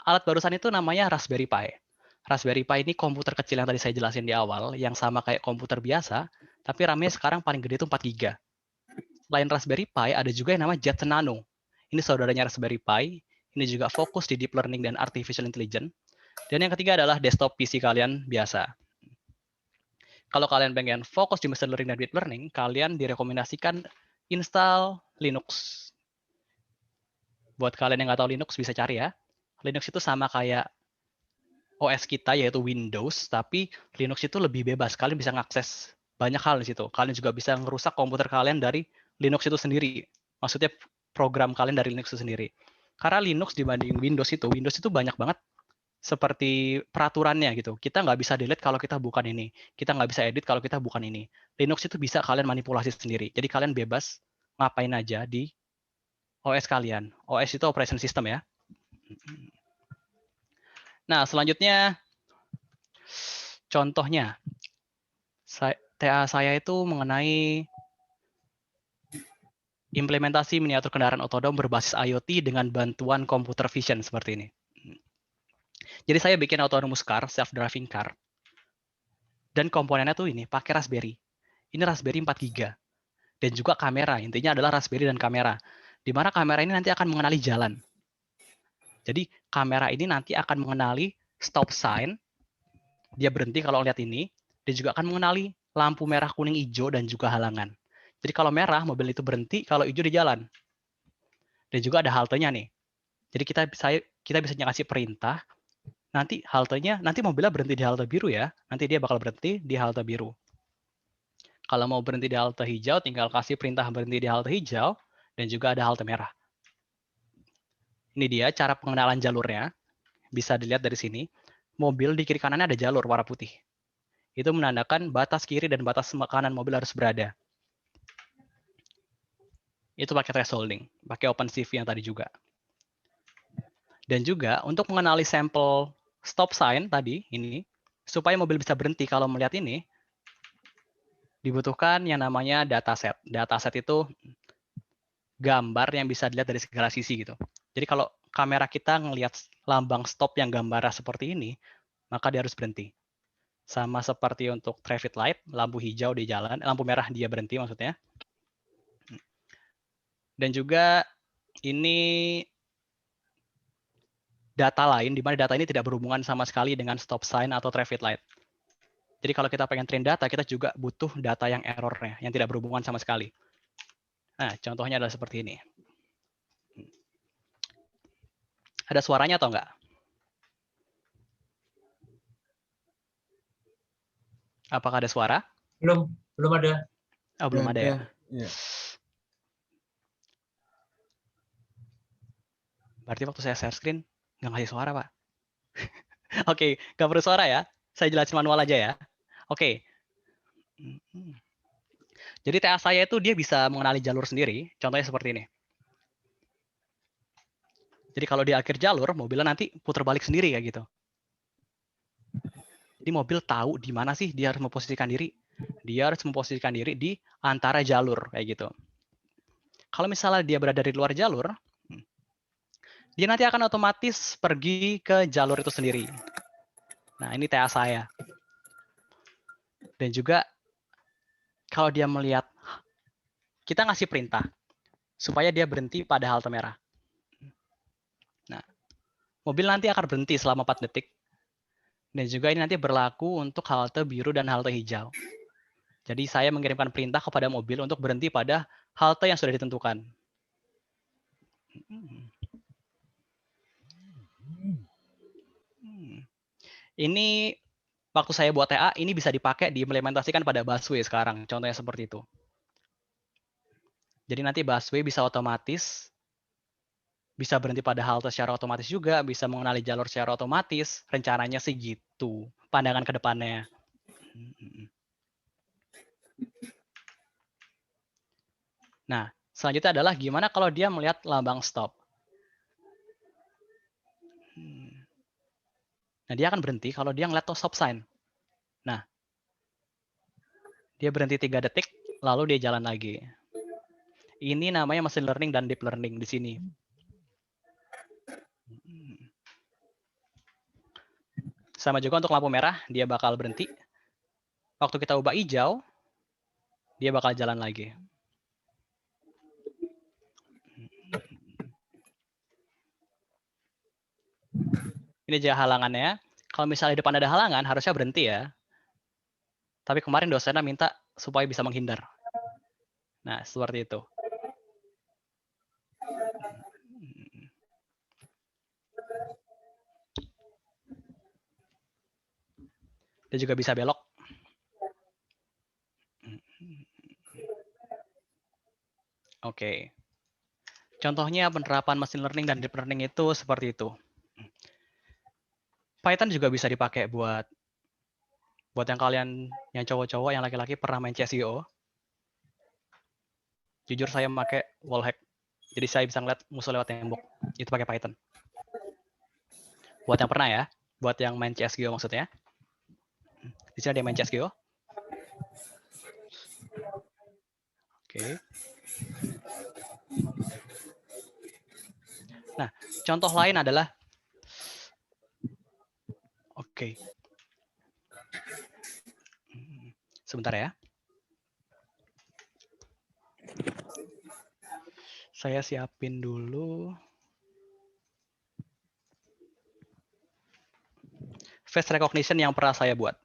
A: Alat barusan itu namanya Raspberry Pi. Raspberry Pi ini komputer kecil yang tadi saya jelasin di awal, yang sama kayak komputer biasa, tapi RAM-nya sekarang paling gede itu 4 GB. Selain Raspberry Pi, ada juga yang namanya Jetson Nano. Ini saudaranya Raspberry Pi. Ini juga fokus di deep learning dan artificial intelligence. Dan yang ketiga adalah desktop PC kalian biasa. Kalau kalian pengen fokus di machine learning dan deep learning, kalian direkomendasikan install Linux. Buat kalian yang nggak tahu Linux bisa cari ya. Linux itu sama kayak OS kita yaitu Windows, tapi Linux itu lebih bebas. Kalian bisa ngakses banyak hal di situ. Kalian juga bisa ngerusak komputer kalian dari Linux itu sendiri. Maksudnya program kalian dari Linux itu sendiri. Karena Linux dibanding Windows itu banyak banget seperti peraturannya gitu. Kita nggak bisa delete kalau kita bukan ini. Kita nggak bisa edit kalau kita bukan ini. Linux itu bisa kalian manipulasi sendiri. Jadi kalian bebas ngapain aja di OS kalian. OS itu operation system ya. Nah, selanjutnya contohnya. TA saya itu mengenai implementasi miniatur kendaraan otonom berbasis IoT dengan bantuan computer vision seperti ini. Jadi saya bikin autonomous car, self-driving car. Dan komponennya tuh ini, pakai Raspberry. Ini Raspberry 4 GB. Dan juga kamera, intinya adalah Raspberry dan kamera. Di mana kamera ini nanti akan mengenali jalan. Jadi kamera ini nanti akan mengenali stop sign, dia berhenti kalau lihat ini, dia juga akan mengenali lampu merah, kuning, hijau, dan juga halangan. Jadi kalau merah, mobil itu berhenti, kalau hijau di jalan. Dan juga ada haltenya nih. Jadi kita bisa ngasih perintah, nanti mobilnya berhenti di halte biru ya, nanti dia bakal berhenti di halte biru. Kalau mau berhenti di halte hijau, tinggal kasih perintah berhenti di halte hijau, dan juga ada halte merah. Ini dia cara pengenalan jalurnya. Bisa dilihat dari sini. Mobil di kiri kanannya ada jalur warna putih. Itu menandakan batas kiri dan batas kanan mobil harus berada. Itu pakai thresholding, pakai OpenCV yang tadi juga. Dan juga untuk mengenali sampel stop sign tadi, ini, supaya mobil bisa berhenti kalau melihat ini, dibutuhkan yang namanya dataset. Dataset itu gambar yang bisa dilihat dari segala sisi gitu. Jadi kalau kamera kita ngelihat lambang stop yang gambarnya seperti ini, maka dia harus berhenti. Sama seperti untuk traffic light, lampu hijau di jalan, lampu merah dia berhenti maksudnya. Dan juga ini data lain, di mana data ini tidak berhubungan sama sekali dengan stop sign atau traffic light. Jadi kalau kita pengen train data, kita juga butuh data yang errornya, yang tidak berhubungan sama sekali. Nah, contohnya adalah seperti ini. Ada suaranya atau enggak? Apakah ada suara?
D: Belum ada.
A: Oh, belum ada ya.
E: Iya.
A: Berarti waktu saya share screen, nggak ngasih suara, Pak. Oke, nggak perlu suara ya. Saya jelasin manual aja ya. Oke. Jadi TA saya itu dia bisa mengenali jalur sendiri. Contohnya seperti ini. Jadi kalau di akhir jalur, mobilnya nanti putar balik sendiri kayak gitu. Jadi mobil tahu di mana sih dia harus memposisikan diri. Dia harus memposisikan diri di antara jalur kayak gitu. Kalau misalnya dia berada di luar jalur, dia nanti akan otomatis pergi ke jalur itu sendiri. Nah, ini TA saya. Dan juga kalau dia melihat, kita ngasih perintah supaya dia berhenti pada halte merah. Nah, mobil nanti akan berhenti selama 4 detik. Dan juga ini nanti berlaku untuk halte biru dan halte hijau. Jadi saya mengirimkan perintah kepada mobil untuk berhenti pada halte yang sudah ditentukan. Ini waktu saya buat TA, ini bisa dipakai diimplementasikan pada busway sekarang. Contohnya seperti itu. Jadi nanti busway bisa otomatis, bisa berhenti pada halte secara otomatis juga, bisa mengenali jalur secara otomatis. Rencananya sih gitu, pandangan ke depannya. Nah, selanjutnya adalah gimana kalau dia melihat lambang stop. Nah, dia akan berhenti kalau dia ngeliat stop sign. Nah, dia berhenti 3 detik, lalu dia jalan lagi. Ini namanya machine learning dan deep learning di sini. Sama juga untuk lampu merah, dia bakal berhenti. Waktu kita ubah hijau, dia bakal jalan lagi. Ini aja halangannya. Kalau misalnya di depan ada halangan, harusnya berhenti ya. Tapi kemarin dosennya minta supaya bisa menghindar. Nah, seperti itu. Dia juga bisa belok. Oke. Contohnya penerapan machine learning dan deep learning itu seperti itu. Python juga bisa dipakai buat yang kalian yang cowok-cowok, yang laki-laki pernah main CS:GO. Jujur saya pakai wallhack. Jadi saya bisa ngeliat musuh lewat tembok. Itu pakai Python. Buat yang pernah ya, buat yang main CS:GO maksudnya. Di sini ada yang main CS:GO. Oke. Nah, contoh lain adalah sebentar ya. Saya siapin dulu. Face recognition yang pernah saya buat.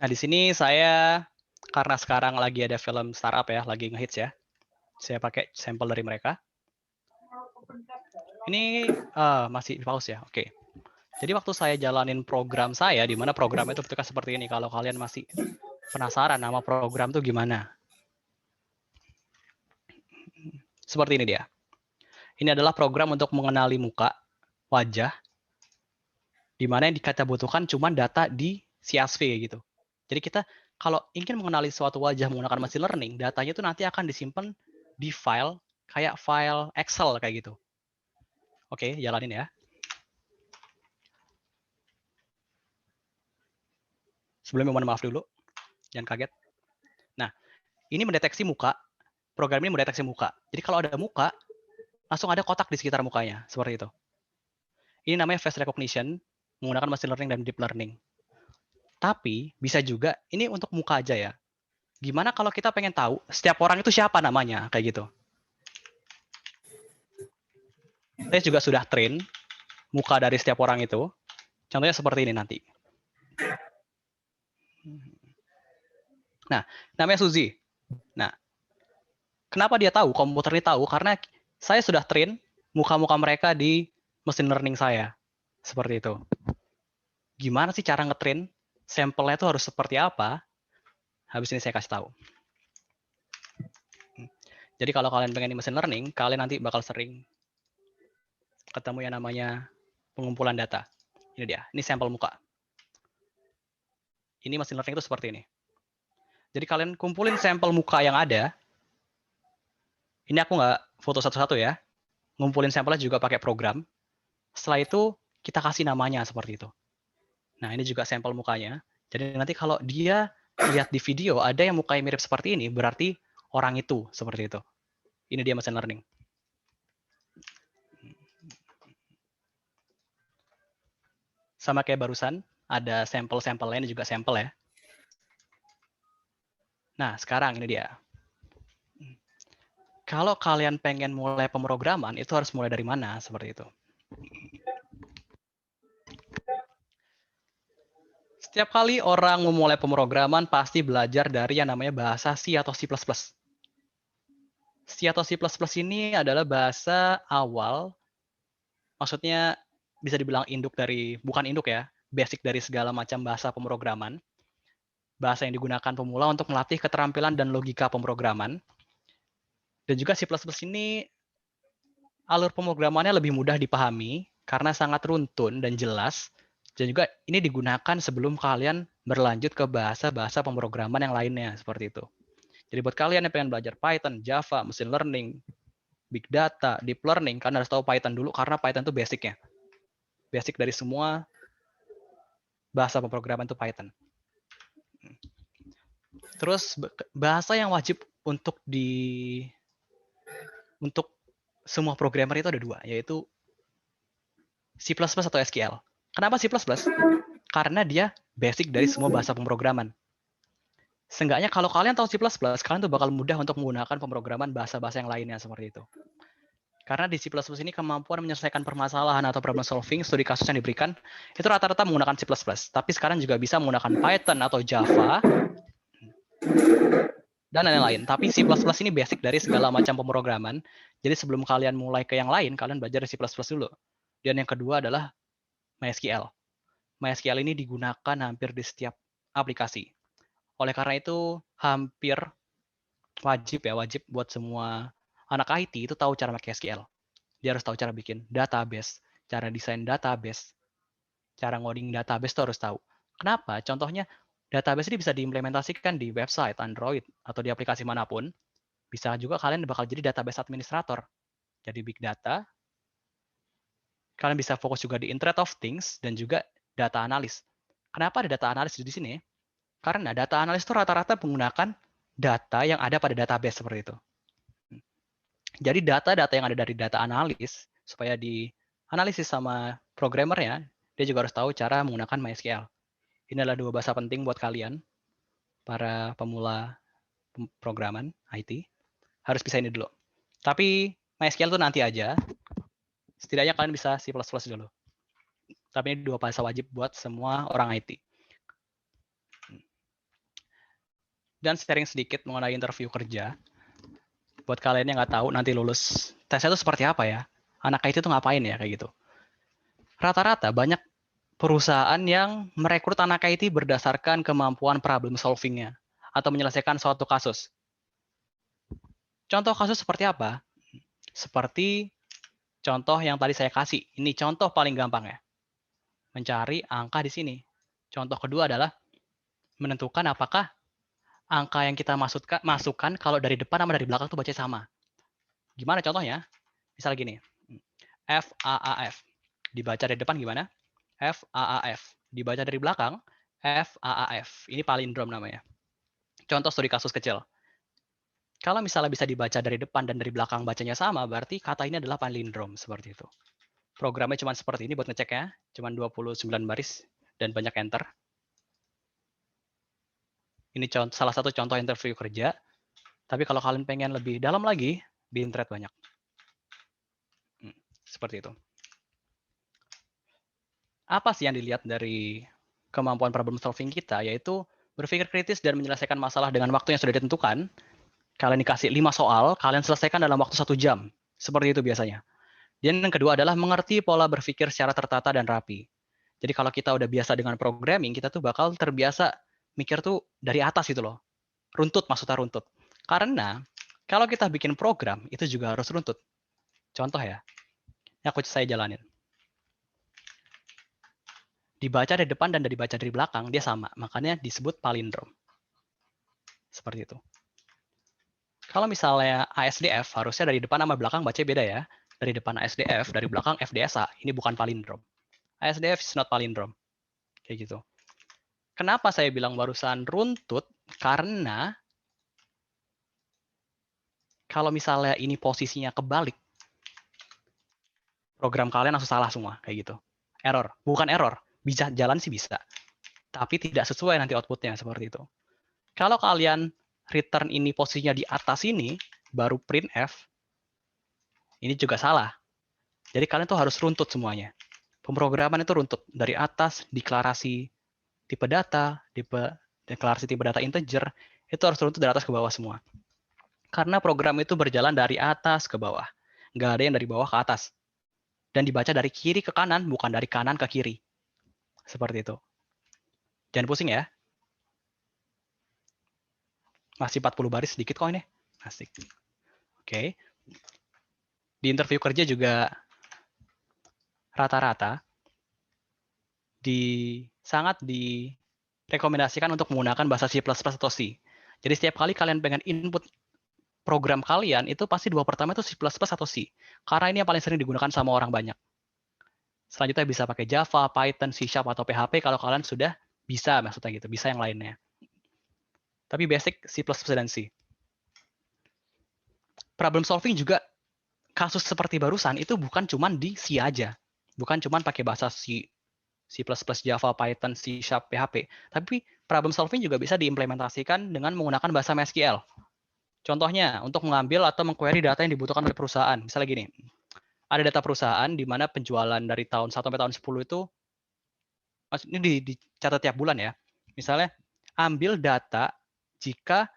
A: Nah, di sini saya, karena sekarang lagi ada film startup ya, lagi ngehits ya, saya pakai sampel dari mereka. Ini masih di pause ya, oke. Jadi waktu saya jalanin program saya, di mana program itu bentuknya seperti ini. Kalau kalian masih penasaran nama program itu gimana? Seperti ini dia. Ini adalah program untuk mengenali muka, wajah, di mana yang kita butuhkan cuma data di CSV gitu. Jadi kita kalau ingin mengenali suatu wajah menggunakan machine learning, datanya itu nanti akan disimpan di file, kayak file Excel kayak gitu. Oke, jalanin ya. Sebelumnya mohon maaf dulu, jangan kaget. Nah, ini mendeteksi muka, program ini mendeteksi muka. Jadi kalau ada muka, langsung ada kotak di sekitar mukanya, seperti itu. Ini namanya face recognition, menggunakan machine learning dan deep learning. Tapi bisa juga, ini untuk muka aja ya. Gimana kalau kita pengen tahu setiap orang itu siapa namanya, kayak gitu. Saya juga sudah train muka dari setiap orang itu. Contohnya seperti ini nanti. Nah, namanya Suzy. Nah, kenapa dia tahu? Komputer ini tahu karena saya sudah train muka-muka mereka di machine learning saya. Seperti itu. Gimana sih cara ngetrain? Sampelnya itu harus seperti apa? Habis ini saya kasih tahu. Jadi kalau kalian pengen di machine learning, kalian nanti bakal sering ketemu yang namanya pengumpulan data. Ini dia, ini sampel muka. Ini machine learning itu seperti ini. Jadi kalian kumpulin sampel muka yang ada. Ini aku nggak foto satu-satu ya. Ngumpulin sampelnya juga pakai program. Setelah itu kita kasih namanya seperti itu. Nah ini juga sampel mukanya. Jadi nanti kalau dia lihat di video ada yang mukanya mirip seperti ini, berarti orang itu seperti itu. Ini dia machine learning. Sama kayak barusan, ada sampel-sampel lain juga sampel ya. Nah, sekarang ini dia. Kalau kalian pengen mulai pemrograman, itu harus mulai dari mana? Seperti itu. Setiap kali orang memulai pemrograman, pasti belajar dari yang namanya bahasa C atau C++. C atau C++ ini adalah bahasa awal, maksudnya bisa dibilang induk dari, bukan induk ya, basic dari segala macam bahasa pemrograman. Bahasa yang digunakan pemula untuk melatih keterampilan dan logika pemrograman. Dan juga C++ ini alur pemrogramannya lebih mudah dipahami karena sangat runtun dan jelas. Dan juga ini digunakan sebelum kalian berlanjut ke bahasa-bahasa pemrograman yang lainnya seperti itu. Jadi buat kalian yang pengen belajar Python, Java, machine learning, big data, deep learning, kalian harus tahu Python dulu karena Python itu basicnya. Basic dari semua bahasa pemrograman itu Python. Terus bahasa yang wajib untuk semua programmer itu ada dua, yaitu C++ atau SQL. Kenapa C++? Karena dia basic dari semua bahasa pemrograman. Seenggaknya kalau kalian tahu C++, kalian tuh bakal mudah untuk menggunakan pemrograman bahasa-bahasa yang lainnya seperti itu. Karena di C++ ini kemampuan menyelesaikan permasalahan atau problem solving studi kasus yang diberikan itu rata-rata menggunakan C++. Tapi sekarang juga bisa menggunakan Python atau Java dan lain-lain. Tapi C++ ini basic dari segala macam pemrograman. Jadi sebelum kalian mulai ke yang lain, kalian belajar C++ dulu. Dan yang kedua adalah MySQL. MySQL ini digunakan hampir di setiap aplikasi. Oleh karena itu hampir wajib buat semua anak IT itu tahu cara pakai SQL. Dia harus tahu cara bikin database, cara desain database, cara ngoding database itu harus tahu. Kenapa? Contohnya database ini bisa diimplementasikan di website, Android, atau di aplikasi manapun. Bisa juga kalian bakal jadi database administrator. Jadi big data. Kalian bisa fokus juga di Internet of Things dan juga data analis. Kenapa ada data analis di sini? Karena data analis itu rata-rata menggunakan data yang ada pada database seperti itu. Jadi data-data yang ada dari data analis, supaya dianalisis sama programmernya, dia juga harus tahu cara menggunakan MySQL. Ini adalah 2 bahasa penting buat kalian, para pemula programan IT. Harus bisa ini dulu. Tapi MySQL itu nanti aja. Setidaknya kalian bisa C++ dulu. Tapi ini 2 bahasa wajib buat semua orang IT. Dan sharing sedikit mengenai interview kerja. Buat kalian yang nggak tahu nanti lulus tesnya itu seperti apa ya, anak IT itu ngapain ya kayak gitu. Rata-rata banyak perusahaan yang merekrut anak IT berdasarkan kemampuan problem solving-nya atau menyelesaikan suatu kasus. Contoh kasus seperti apa? Seperti contoh yang tadi saya kasih. Ini contoh paling gampang ya. Mencari angka di sini. Contoh kedua adalah menentukan apakah angka yang kita masukkan kalau dari depan sama dari belakang tuh baca sama. Gimana contohnya? Misal gini, FAAF. Dibaca dari depan gimana? FAAF. Dibaca dari belakang, FAAF. Ini palindrom namanya. Contoh studi kasus kecil. Kalau misalnya bisa dibaca dari depan dan dari belakang bacanya sama, berarti kata ini adalah palindrom, seperti itu. Programnya cuma seperti ini buat ngeceknya, cuma 29 baris dan banyak enter. Ini salah satu contoh interview kerja. Tapi kalau kalian pengen lebih dalam lagi, di internet banyak. Seperti itu. Apa sih yang dilihat dari kemampuan problem solving kita, yaitu berpikir kritis dan menyelesaikan masalah dengan waktu yang sudah ditentukan. Kalian dikasih 5 soal, kalian selesaikan dalam waktu 1 jam. Seperti itu biasanya. Dan yang kedua adalah mengerti pola berpikir secara tertata dan rapi. Jadi kalau kita udah biasa dengan programming, kita tuh bakal terbiasa mikir tuh dari atas gitu loh. Runtut, maksudnya runtut. Karena kalau kita bikin program, itu juga harus runtut. Contoh ya, yang saya jalanin. Dibaca dari depan dan dibaca dari belakang, dia sama. Makanya disebut palindrom. Seperti itu. Kalau misalnya ASDF, harusnya dari depan sama belakang baca beda ya. Dari depan ASDF, dari belakang FDSA. Ini bukan palindrom. ASDF is not palindrom. Kayak gitu. Kenapa saya bilang barusan runtut? Karena kalau misalnya ini posisinya kebalik, program kalian langsung salah semua. Kayak gitu. Error. Bukan error. Bisa jalan sih bisa. Tapi tidak sesuai nanti outputnya. Seperti itu. Kalau kalian return ini posisinya di atas ini, baru printf, ini juga salah. Jadi kalian tuh harus runtut semuanya. Pemrograman itu runtut. Dari atas, deklarasi tipe data, deklarasi tipe data integer, itu harus runtut dari atas ke bawah semua. Karena program itu berjalan dari atas ke bawah. Nggak ada yang dari bawah ke atas. Dan dibaca dari kiri ke kanan, bukan dari kanan ke kiri. Seperti itu. Jangan pusing ya. Masih 40 baris sedikit kok ini. Asik. Oke. Di interview kerja juga rata-rata sangat direkomendasikan untuk menggunakan bahasa C++ atau C. Jadi setiap kali kalian pengen input program kalian, itu pasti 2 pertama itu C++ atau C. Karena ini yang paling sering digunakan sama orang banyak. Selanjutnya bisa pakai Java, Python, C# atau PHP kalau kalian sudah bisa, maksudnya gitu, bisa yang lainnya. Tapi basic C++ dan C. Problem solving juga kasus seperti barusan itu bukan cuma di C aja. Bukan cuma pakai bahasa C, Java, Python, C#, PHP. Tapi problem solving juga bisa diimplementasikan dengan menggunakan bahasa MySQL. Contohnya, untuk mengambil atau mengquery data yang dibutuhkan oleh perusahaan. Misalnya gini, ada data perusahaan di mana penjualan dari tahun 1 sampai tahun 10 itu, ini dicatat tiap bulan ya. Misalnya, ambil data jika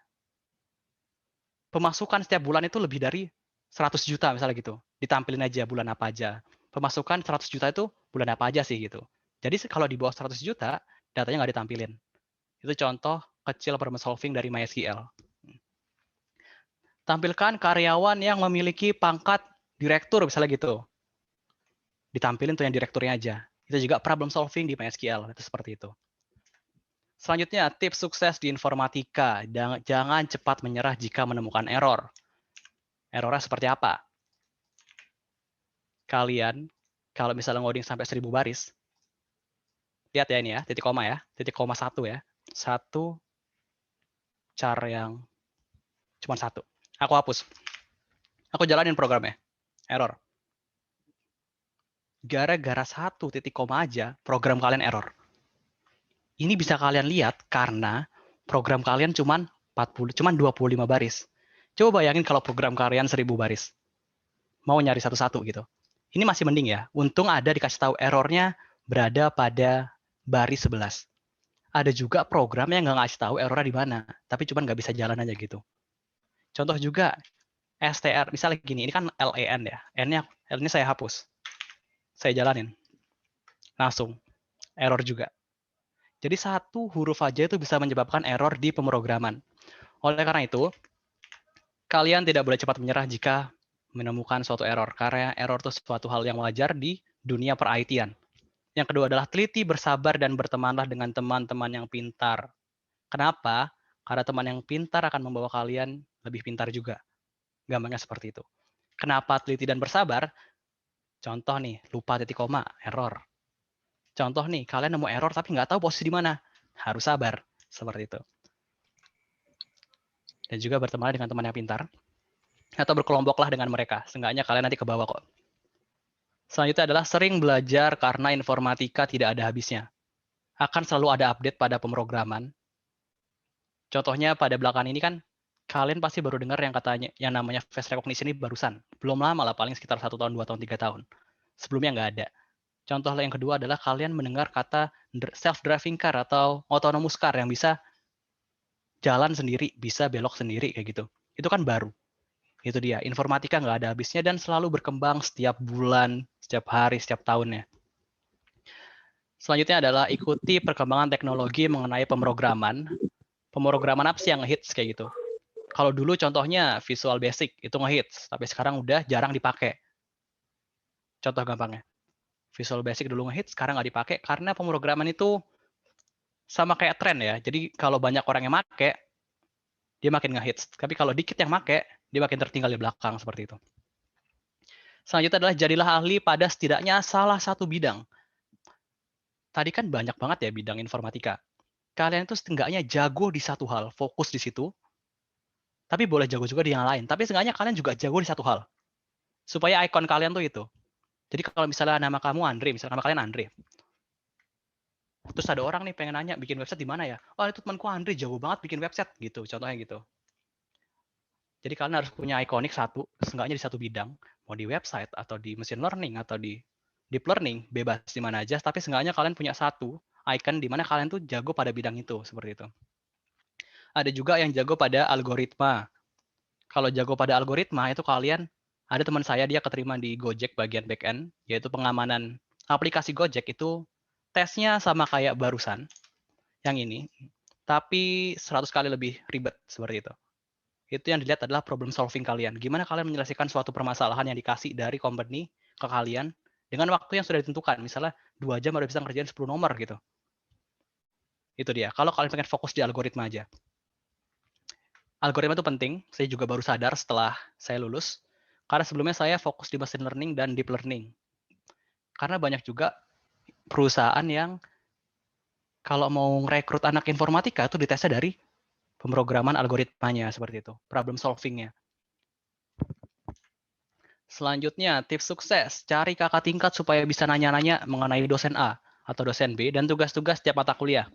A: pemasukan setiap bulan itu lebih dari 100 juta misalnya gitu. Ditampilin aja bulan apa aja. Pemasukan 100 juta itu bulan apa aja sih gitu. Jadi kalau di bawah 100 juta, datanya nggak ditampilin. Itu contoh kecil problem solving dari MySQL. Tampilkan karyawan yang memiliki pangkat direktur misalnya gitu. Ditampilin tuh yang direkturnya aja. Itu juga problem solving di MySQL. Itu seperti itu. Selanjutnya, tips sukses di informatika. Jangan cepat menyerah jika menemukan error. Errornya seperti apa? Kalian, kalau misalnya ngoding sampai 1000 baris, lihat ya ini ya, titik koma 1 ya. Satu char yang cuma satu. Aku hapus. Aku jalanin programnya. Error. Gara-gara satu titik koma aja, program kalian error. Ini bisa kalian lihat karena program kalian cuman 25 baris. Coba bayangin kalau program kalian 1000 baris. Mau nyari satu-satu gitu. Ini masih mending ya. Untung ada dikasih tahu errornya berada pada baris 11. Ada juga program yang nggak ngasih tahu errornya di mana, tapi cuman nggak bisa jalan aja gitu. Contoh juga str, misalnya gini, ini kan LEN ya, L-nya saya hapus, saya jalanin, langsung error juga. Jadi satu huruf aja itu bisa menyebabkan error di pemrograman. Oleh karena itu, kalian tidak boleh cepat menyerah jika menemukan suatu error, karena error itu suatu hal yang wajar di dunia per-IT-an. Yang kedua adalah teliti, bersabar, dan bertemanlah dengan teman-teman yang pintar. Kenapa? Karena teman yang pintar akan membawa kalian lebih pintar juga. Gampangnya seperti itu. Kenapa teliti dan bersabar? Contoh nih, lupa titik koma, error. Contoh nih, kalian nemu error tapi nggak tahu posisi di mana. Harus sabar. Seperti itu. Dan juga berteman dengan teman yang pintar. Atau berkelompoklah dengan mereka. Seenggaknya kalian nanti ke bawah kok. Selanjutnya adalah sering belajar karena informatika tidak ada habisnya. Akan selalu ada update pada pemrograman. Contohnya pada belakangan ini kan kalian pasti baru dengar yang katanya yang namanya face recognition ini barusan. Belum lama lah, paling sekitar 1 tahun, 2 tahun, 3 tahun. Sebelumnya nggak ada. Contoh yang kedua adalah kalian mendengar kata self-driving car atau autonomous car yang bisa jalan sendiri, bisa belok sendiri kayak gitu. Itu kan baru. Itu dia, informatika nggak ada habisnya dan selalu berkembang setiap bulan, setiap hari, setiap tahunnya. Selanjutnya adalah ikuti perkembangan teknologi mengenai pemrograman. Pemrograman apa sih yang ngehits kayak gitu? Kalau dulu contohnya Visual Basic itu ngehits, tapi sekarang udah jarang dipakai. Contoh gampangnya, Visual Basic dulu ngehits, sekarang nggak dipakai karena pemrograman itu sama kayak tren ya. Jadi kalau banyak orang yang make, dia makin ngehits. Tapi kalau dikit yang make, dia makin tertinggal di belakang seperti itu. Selanjutnya adalah jadilah ahli pada setidaknya salah satu bidang. Tadi kan banyak banget ya bidang informatika. Kalian itu setidaknya jago di satu hal, fokus di situ, tapi boleh jago juga di yang lain. Tapi setidaknya kalian juga jago di satu hal. Supaya ikon kalian tuh itu. Jadi kalau misalnya nama kamu Andre, misalnya nama kalian Andre. Terus ada orang nih pengen nanya bikin website di mana ya? Oh, itu temanku Andre jago banget bikin website gitu. Contohnya gitu. Jadi kalian harus punya ikonik satu, seenggaknya di satu bidang, mau di website atau di machine learning atau di deep learning, bebas di mana aja, tapi seenggaknya kalian punya satu icon di mana kalian tuh jago pada bidang itu, seperti itu. Ada juga yang jago pada algoritma. Kalau jago pada algoritma itu kalian, ada teman saya dia keterima di Gojek bagian backend, yaitu pengamanan aplikasi Gojek itu tesnya sama kayak barusan yang ini, tapi 100 kali lebih ribet seperti itu. Itu yang dilihat adalah problem solving kalian. Gimana kalian menyelesaikan suatu permasalahan yang dikasih dari company ke kalian dengan waktu yang sudah ditentukan. Misalnya 2 jam udah bisa ngerjain 10 nomor gitu. Itu dia. Kalau kalian pengen fokus di algoritma aja. Algoritma itu penting. Saya juga baru sadar setelah saya lulus. Karena sebelumnya saya fokus di machine learning dan deep learning. Karena banyak juga perusahaan yang kalau mau merekrut anak informatika itu ditesnya dari pemrograman algoritmanya seperti itu. Problem solvingnya. Selanjutnya, tips sukses. Cari kakak tingkat supaya bisa nanya-nanya mengenai dosen A atau dosen B dan tugas-tugas setiap mata kuliah.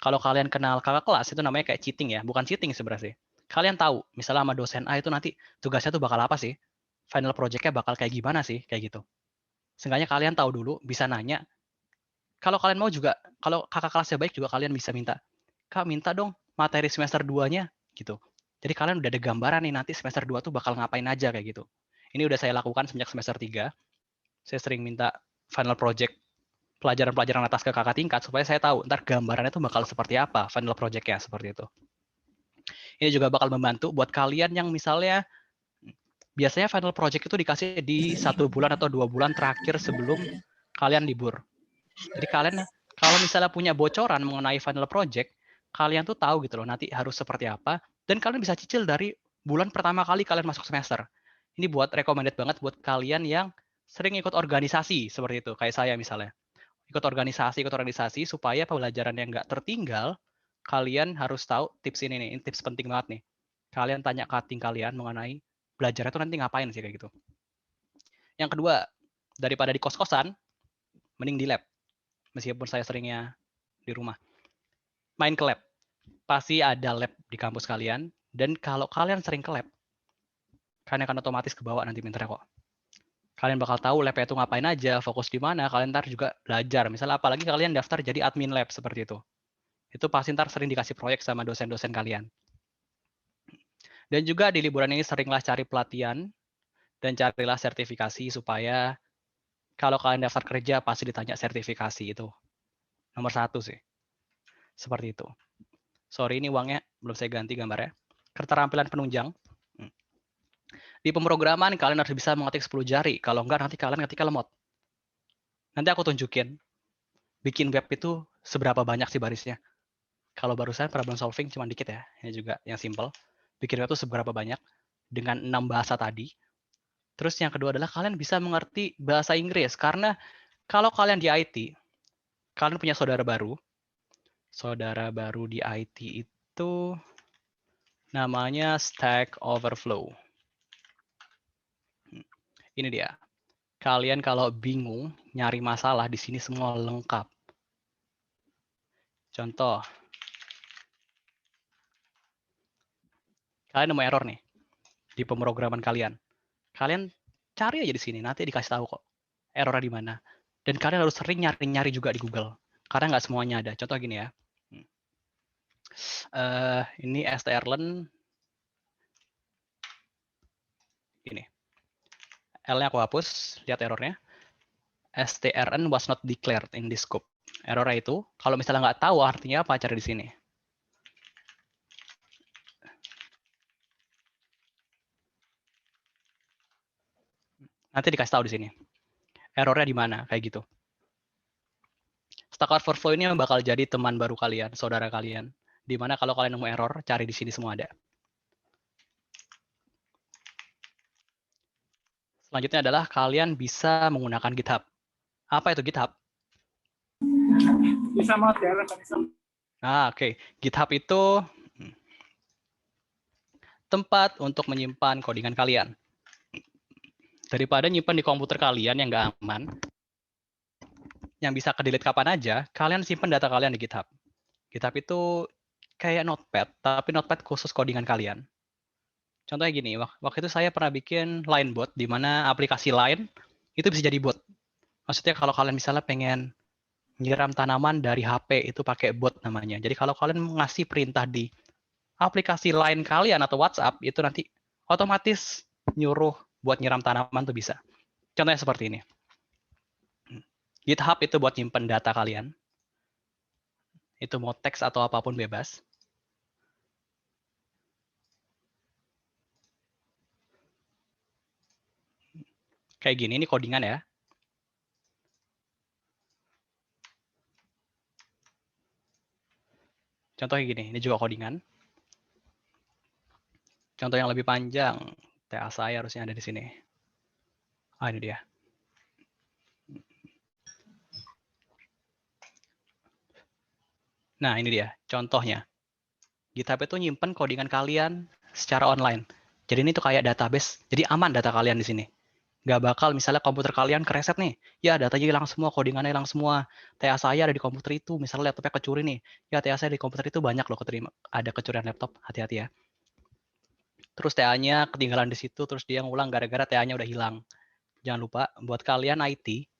A: Kalau kalian kenal kakak kelas, itu namanya kayak cheating ya. Bukan cheating sebenarnya sih. kalian tahu, misalnya sama dosen A itu nanti tugasnya tuh bakal apa sih? Final project-nya bakal kayak gimana sih? Kayak gitu. Seenggaknya kalian tahu dulu, bisa nanya. Kalau kalian mau juga, kalau kakak kelasnya baik juga kalian bisa minta, Kak minta dong materi semester 2-nya gitu. Jadi kalian udah ada gambaran nih nanti semester 2 tuh bakal ngapain aja kayak gitu. Ini udah saya lakukan sejak semester 3. Saya sering minta final project pelajaran-pelajaran atas ke kakak tingkat supaya saya tahu ntar gambarannya tuh bakal seperti apa final project-nya seperti itu. Ini juga bakal membantu buat kalian yang misalnya biasanya final project itu dikasih di 1 bulan atau 2 bulan terakhir sebelum kalian libur. Jadi kalian kalau misalnya punya bocoran mengenai final project, kalian tuh tahu gitu loh nanti harus seperti apa dan kalian bisa cicil dari bulan pertama kali kalian masuk semester. Ini buat recommended banget buat kalian yang sering ikut organisasi seperti itu, kayak saya misalnya. Ikut organisasi supaya pembelajaran yang nggak tertinggal, kalian harus tahu tips ini nih, ini tips penting banget nih. Kalian tanya cutting kalian mengenai belajarnya tuh nanti ngapain sih kayak gitu. Yang kedua, daripada di kos-kosan, mending di lab. Meskipun saya seringnya di rumah. Main ke lab. Pasti ada lab di kampus kalian. Dan kalau kalian sering ke lab, kalian akan otomatis kebawa nanti pinternya kok. Kalian bakal tahu labnya itu ngapain aja, fokus di mana, kalian ntar juga belajar. Misalnya apalagi kalian daftar jadi admin lab seperti itu. Itu pasti ntar sering dikasih proyek sama dosen-dosen kalian. Dan juga di liburan ini seringlah cari pelatihan dan carilah sertifikasi supaya kalau kalian daftar kerja pasti ditanya sertifikasi itu. Nomor 1 sih. Seperti itu. Sorry ini uangnya belum saya ganti gambarnya. Keterampilan penunjang. Di pemrograman kalian harus bisa mengetik 10 jari. Kalau enggak nanti kalian ketika lemot. Nanti aku tunjukin. Bikin web itu seberapa banyak sih barisnya. Kalau barusan problem solving cuma dikit ya. Ini juga yang simple. Bikin web itu seberapa banyak. Dengan 6 bahasa tadi. Terus yang kedua adalah kalian bisa mengerti bahasa Inggris. Karena kalau kalian di IT, kalian punya saudara baru. Saudara baru di IT itu namanya Stack Overflow. Ini dia. Kalian kalau bingung nyari masalah di sini semua lengkap. Contoh. Kalian nemu error nih di pemrograman kalian. Kalian cari aja di sini, nanti dikasih tahu kok errornya di mana. Dan kalian harus sering nyari-nyari juga di Google. Karena nggak semuanya ada. Contoh gini ya. Ini strlen. Ini. L-nya aku hapus, lihat errornya. strn was not declared in this scope. Errornya itu, kalau misalnya nggak tahu artinya apa, cari di sini. Nanti dikasih tahu di sini. Errornya di mana, kayak gitu. Stack Overflow ini bakal jadi teman baru kalian, saudara kalian. Di mana kalau kalian nemu error, cari di sini semua ada. Selanjutnya adalah kalian bisa menggunakan GitHub. Apa itu GitHub?
D: Bisa modern.
A: Oke. GitHub itu tempat untuk menyimpan codingan kalian. Daripada nyimpan di komputer kalian yang nggak aman, yang bisa ke-delete kapan aja, kalian simpan data kalian di GitHub. GitHub itu kayak Notepad, tapi Notepad khusus codingan kalian. Contohnya gini, waktu itu saya pernah bikin Line bot, di mana aplikasi Line itu bisa jadi bot. Maksudnya kalau kalian misalnya pengen nyiram tanaman dari HP, itu pakai bot namanya. Jadi kalau kalian ngasih perintah di aplikasi Line kalian atau WhatsApp, itu nanti otomatis nyuruh buat nyiram tanaman tuh bisa. Contohnya seperti ini. GitHub itu buat nyimpen data kalian. Itu mau teks atau apapun bebas. Kayak gini, ini codingan ya. Contohnya gini, ini juga codingan. Contoh yang lebih panjang, TA saya harusnya ada di sini. Ah, ini dia. Nah, ini dia contohnya. GitHub itu nyimpen codingan kalian secara online. Jadi ini tuh kayak database, jadi aman data kalian di sini. Nggak bakal misalnya komputer kalian kereset nih, ya datanya hilang semua, codingannya hilang semua. TA saya ada di komputer itu, misalnya laptopnya kecuri nih, ya TA saya di komputer itu banyak loh keterima, ada kecurian laptop, hati-hati ya. terus TA-nya ketinggalan di situ, terus dia ngulang gara-gara TA-nya udah hilang. Jangan lupa, buat kalian IT,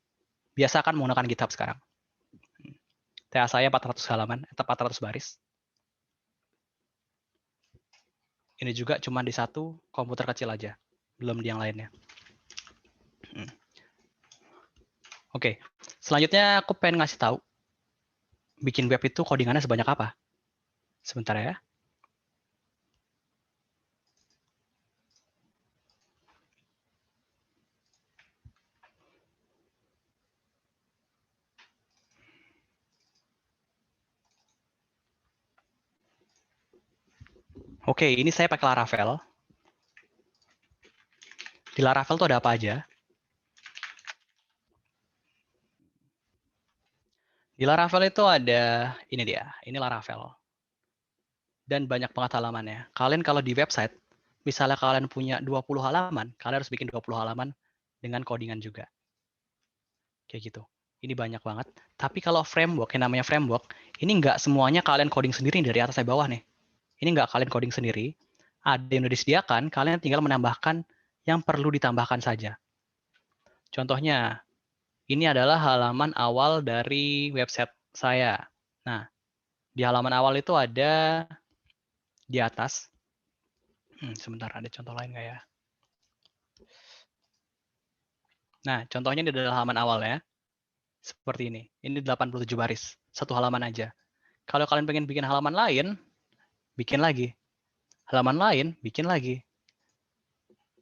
A: biasakan menggunakan GitHub sekarang. TA saya 400 halaman, atau 400 baris. Ini juga cuma di satu komputer kecil aja, belum di yang lainnya. Oke, selanjutnya aku pengen ngasih tahu, bikin web itu codingannya sebanyak apa. Sebentar ya. Oke, ini saya pakai Laravel. Di Laravel tuh ada apa aja? Di Laravel itu ada, ini dia, ini Laravel. Dan banyak banget halamannya. Kalian kalau di website, misalnya kalian punya 20 halaman, kalian harus bikin 20 halaman dengan codingan juga. Kayak gitu. Ini banyak banget. Tapi kalau framework, yang namanya framework, ini nggak semuanya kalian coding sendiri dari atas sampai bawah nih. Ini nggak kalian coding sendiri. Ada yang udah disediakan, kalian tinggal menambahkan yang perlu ditambahkan saja. Contohnya, ini adalah halaman awal dari website saya. Nah, di halaman awal itu ada di atas. Sebentar, ada contoh lain nggak ya? Nah, contohnya ini adalah halaman awal ya. Seperti ini. Ini 87 baris. Satu halaman aja. Kalau kalian pengen bikin halaman lain, bikin lagi. Halaman lain, bikin lagi.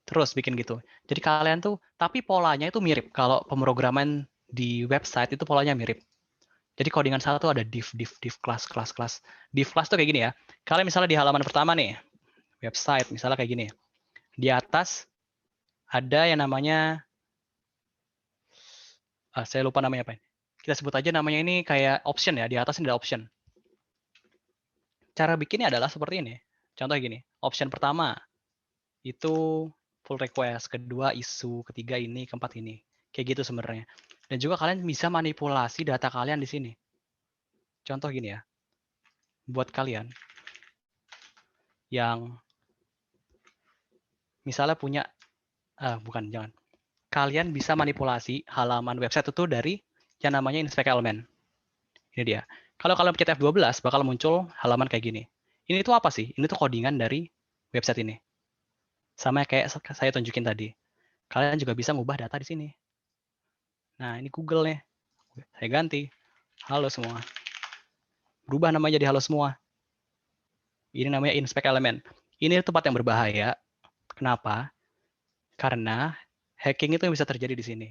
A: Terus bikin gitu. Jadi kalian tuh, tapi polanya itu mirip. Kalau pemrograman di website itu polanya mirip. Jadi codingan satu ada div, class. Div class tuh kayak gini ya. Kalian misalnya di halaman pertama nih, website, misalnya kayak gini. Di atas ada yang namanya, saya lupa namanya apa. Kita sebut aja namanya ini kayak option ya. Di atas ini ada option. Cara bikinnya adalah seperti ini. Contoh gini, option pertama itu pull request, kedua isu, ketiga ini, keempat ini. Kayak gitu sebenarnya. Dan juga kalian bisa manipulasi data kalian di sini. Contoh gini ya. Buat kalian yang misalnya punya, jangan. Kalian bisa manipulasi halaman website itu dari yang namanya inspect element. Ini dia. Kalau kalian pencet F12, bakal muncul halaman kayak gini. Ini tuh apa sih? Ini tuh codingan dari website ini. Sama kayak saya tunjukin tadi. Kalian juga bisa ngubah data di sini. Nah, ini Google nih. Saya ganti. Halo semua. Berubah namanya jadi halo semua. Ini namanya inspect element. Ini tempat yang berbahaya. Kenapa? Karena hacking itu bisa terjadi di sini.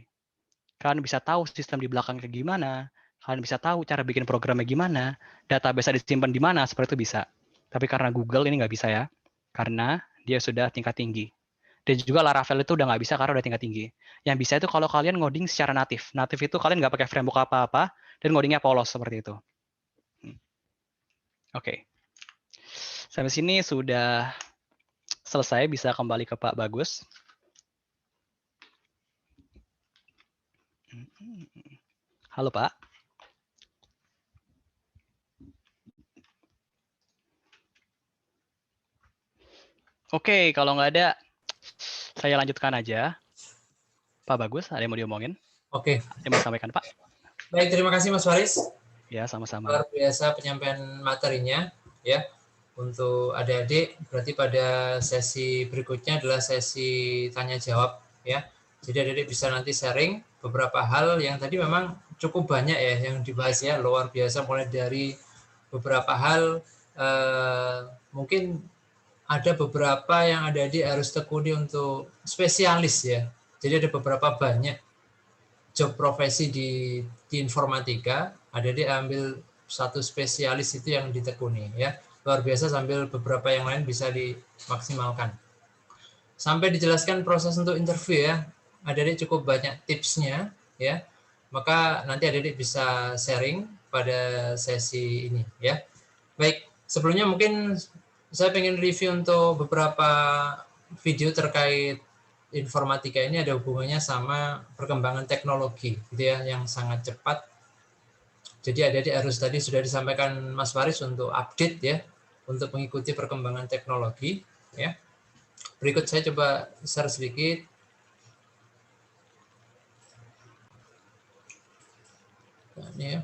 A: Kalian bisa tahu sistem di belakang kayak gimana. Kalian bisa tahu cara bikin programnya gimana. Database disimpan di mana, seperti itu bisa. Tapi karena Google ini nggak bisa ya. Karena dia sudah tingkat tinggi. Dan juga Laravel itu udah nggak bisa karena udah tingkat tinggi. Yang bisa itu kalau kalian ngoding secara natif. Natif itu kalian nggak pakai framework apa-apa, dan ngodingnya polos seperti itu. Oke. Sampai sini sudah selesai, bisa kembali ke Pak Bagus. Halo Pak. Oke, kalau nggak ada, saya lanjutkan aja. Pak Bagus, ada yang mau diomongin?
D: Oke.
A: Ada yang mau disampaikan, Pak?
D: Baik, terima kasih Mas Faris.
A: Ya, sama-sama.
D: Luar biasa penyampaian materinya ya. Untuk adik-adik, berarti pada sesi berikutnya adalah sesi tanya jawab ya. Jadi adik-adik bisa nanti sharing beberapa hal yang tadi memang cukup banyak ya yang dibahas ya, luar biasa, mulai dari beberapa hal mungkin ada beberapa yang adik-adik harus tekuni untuk spesialis ya. Jadi ada beberapa banyak job profesi di informatika, adik-adik ambil satu spesialis itu yang ditekuni ya. Luar biasa, sambil beberapa yang lain bisa dimaksimalkan. Sampai dijelaskan proses untuk interview ya. Adik-adik cukup banyak tipsnya ya. Maka nanti adik-adik bisa sharing pada sesi ini ya. Baik, sebelumnya mungkin saya pengen review untuk beberapa video terkait informatika ini, ada hubungannya sama perkembangan teknologi gitu ya, yang sangat cepat. Jadi adik-adik harus, tadi sudah disampaikan Mas Faris, untuk update ya, untuk mengikuti perkembangan teknologi ya. Berikut saya coba share sedikit. Nah, ini ya.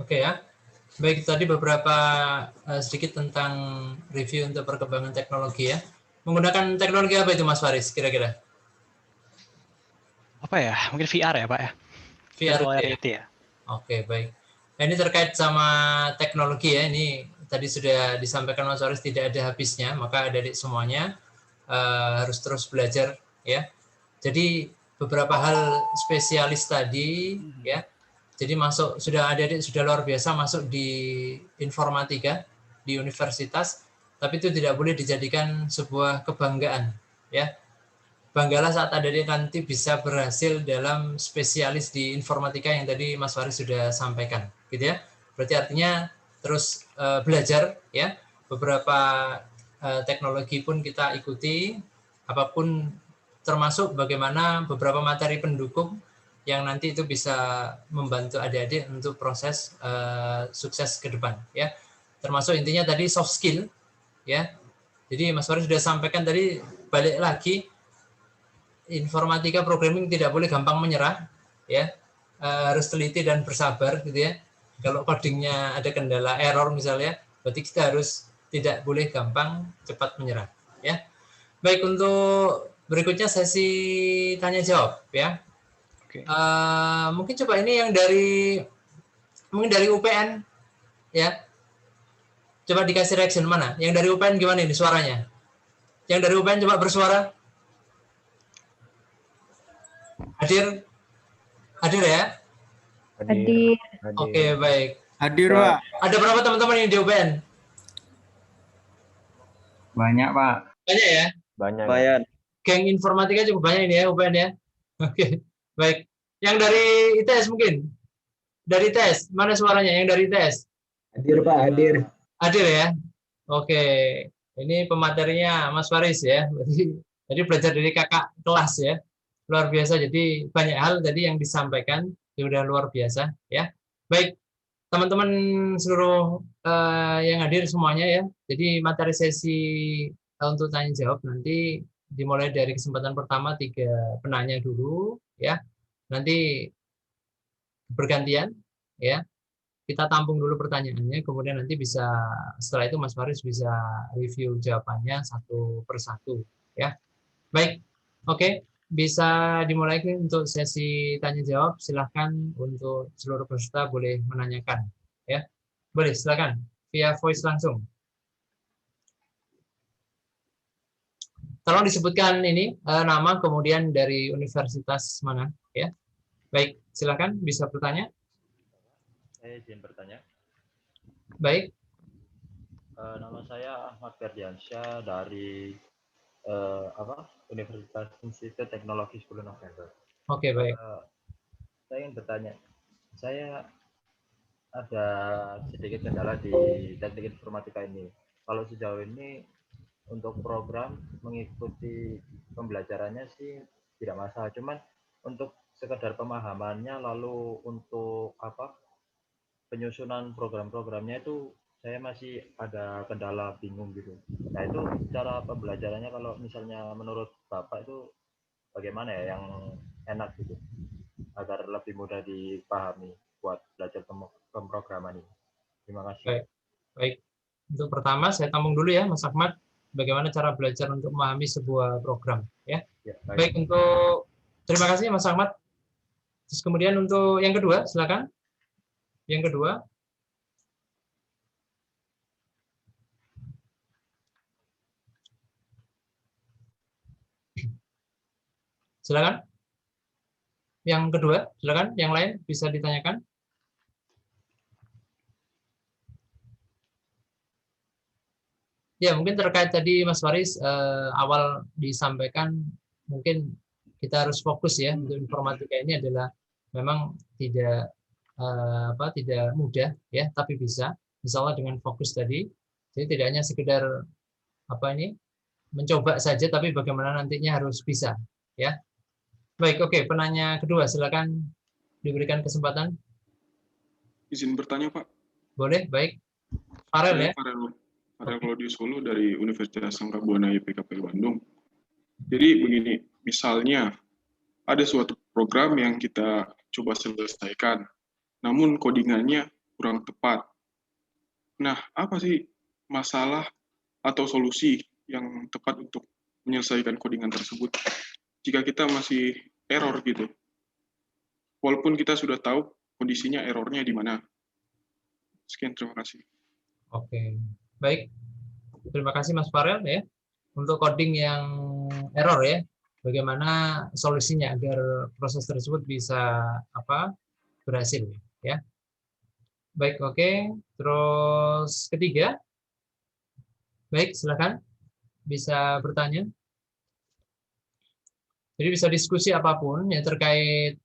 D: Oke ya. Baik, tadi beberapa sedikit tentang review untuk perkembangan teknologi ya. Menggunakan teknologi apa itu Mas Faris kira-kira?
A: Apa ya? Mungkin VR ya, Pak ya?
D: VR
A: Virtual
D: ya?
A: reality ya.
D: Oke, baik. Nah, ini terkait sama teknologi ya. Ini tadi sudah disampaikan Mas Faris tidak ada habisnya, maka adik-adik semuanya harus terus belajar ya. Jadi beberapa hal spesialis tadi ya. Jadi sudah adik-adik sudah luar biasa masuk di informatika di universitas, tapi itu tidak boleh dijadikan sebuah kebanggaan ya. Banggalah saat adik-adik nanti bisa berhasil dalam spesialis di informatika yang tadi Mas Faris sudah sampaikan, gitu ya. Berarti artinya terus belajar ya. Beberapa teknologi pun kita ikuti, apapun termasuk bagaimana beberapa materi pendukung yang nanti itu bisa membantu adik-adik untuk proses sukses ke depan ya. Termasuk intinya tadi soft skill ya. Jadi Mas Faris sudah sampaikan tadi, balik lagi informatika programming tidak boleh gampang menyerah ya. Harus teliti dan bersabar gitu ya. Kalau codingnya ada kendala error misalnya, berarti kita harus tidak boleh gampang cepat menyerah ya. Baik, untuk berikutnya sesi tanya jawab ya.
A: Oke.
D: Mungkin coba ini yang mungkin dari UPN ya. Coba dikasih reaction mana? Yang dari UPN gimana ini suaranya? Yang dari UPN coba bersuara. Hadir? Hadir ya?
E: Hadir.
D: Oke, baik.
F: Hadir, Pak.
D: Ada berapa teman-teman yang di UPN?
F: Banyak, Pak.
D: Banyak ya?
C: Banyak.
D: Geng informatika cukup banyak ini ya UPN ya. Oke, baik. Yang dari ITS mungkin? Dari ITS, mana suaranya yang dari ITS?
G: Hadir Pak, hadir.
D: Hadir ya? Oke, ini pematerinya Mas Faris ya. Jadi belajar dari kakak kelas ya. Luar biasa, jadi banyak hal tadi yang disampaikan, sudah luar biasa ya. Baik, teman-teman seluruh yang hadir semuanya ya. Jadi materi sesi untuk tanya jawab nanti dimulai dari kesempatan pertama 3 penanya dulu ya. Nanti bergantian ya. Kita tampung dulu pertanyaannya, kemudian nanti bisa setelah itu Mas Faris bisa review jawabannya satu persatu ya. Baik, oke. Bisa dimulai untuk sesi tanya jawab. Silahkan untuk seluruh peserta boleh menanyakan ya. Boleh, silakan via voice langsung. Tolong disebutkan ini nama kemudian dari universitas mana ya. Baik, silakan bisa bertanya.
H: Saya izin bertanya.
D: Baik.
H: Nama saya Ahmad Ferdiansyah dari Universitas Institut Teknologi 10 November.
D: Oke, baik.
H: Saya ingin bertanya, saya ada sedikit kendala di teknik informatika ini. Kalau sejauh ini untuk program mengikuti pembelajarannya sih tidak masalah, cuman untuk sekedar pemahamannya, lalu untuk penyusunan program-programnya itu saya masih ada kendala, bingung gitu. Nah, itu cara pembelajarannya kalau misalnya menurut Bapak itu bagaimana ya yang enak gitu agar lebih mudah dipahami buat belajar pemrograman ini. Terima kasih.
D: Baik. Baik. Untuk pertama saya tampung dulu ya Mas Ahmad, bagaimana cara belajar untuk memahami sebuah program ya.
H: Ya,
D: baik, untuk terima kasih Mas Ahmad. Terus kemudian untuk yang kedua, silakan. Yang kedua. Silakan. Yang kedua, silakan. Yang lain bisa ditanyakan. Ya, mungkin terkait tadi Mas Faris awal disampaikan, mungkin kita harus fokus ya untuk informatika ini adalah memang tidak tidak mudah ya, tapi bisa. Misalnya dengan fokus tadi, jadi tidak hanya sekedar mencoba saja, tapi bagaimana nantinya harus bisa ya. Baik, oke, penanya kedua silakan diberikan kesempatan.
I: Izin bertanya, Pak.
D: Boleh, baik. Farel ya.
I: Farel Claudius Solo dari Universitas Sangkabuana IPKP Bandung. Jadi begini, misalnya ada suatu program yang kita coba selesaikan, namun codingannya kurang tepat. Nah, apa sih masalah atau solusi yang tepat untuk menyelesaikan codingan tersebut jika kita masih error gitu? Walaupun kita sudah tahu kondisinya errornya di mana. Sekian, terima kasih.
D: Oke, baik. Terima kasih Mas Farel ya. Untuk coding yang error ya, bagaimana solusinya agar proses tersebut bisa berhasil ya. Baik, oke. Terus ketiga, baik silakan bisa bertanya. Jadi bisa diskusi apapun yang terkait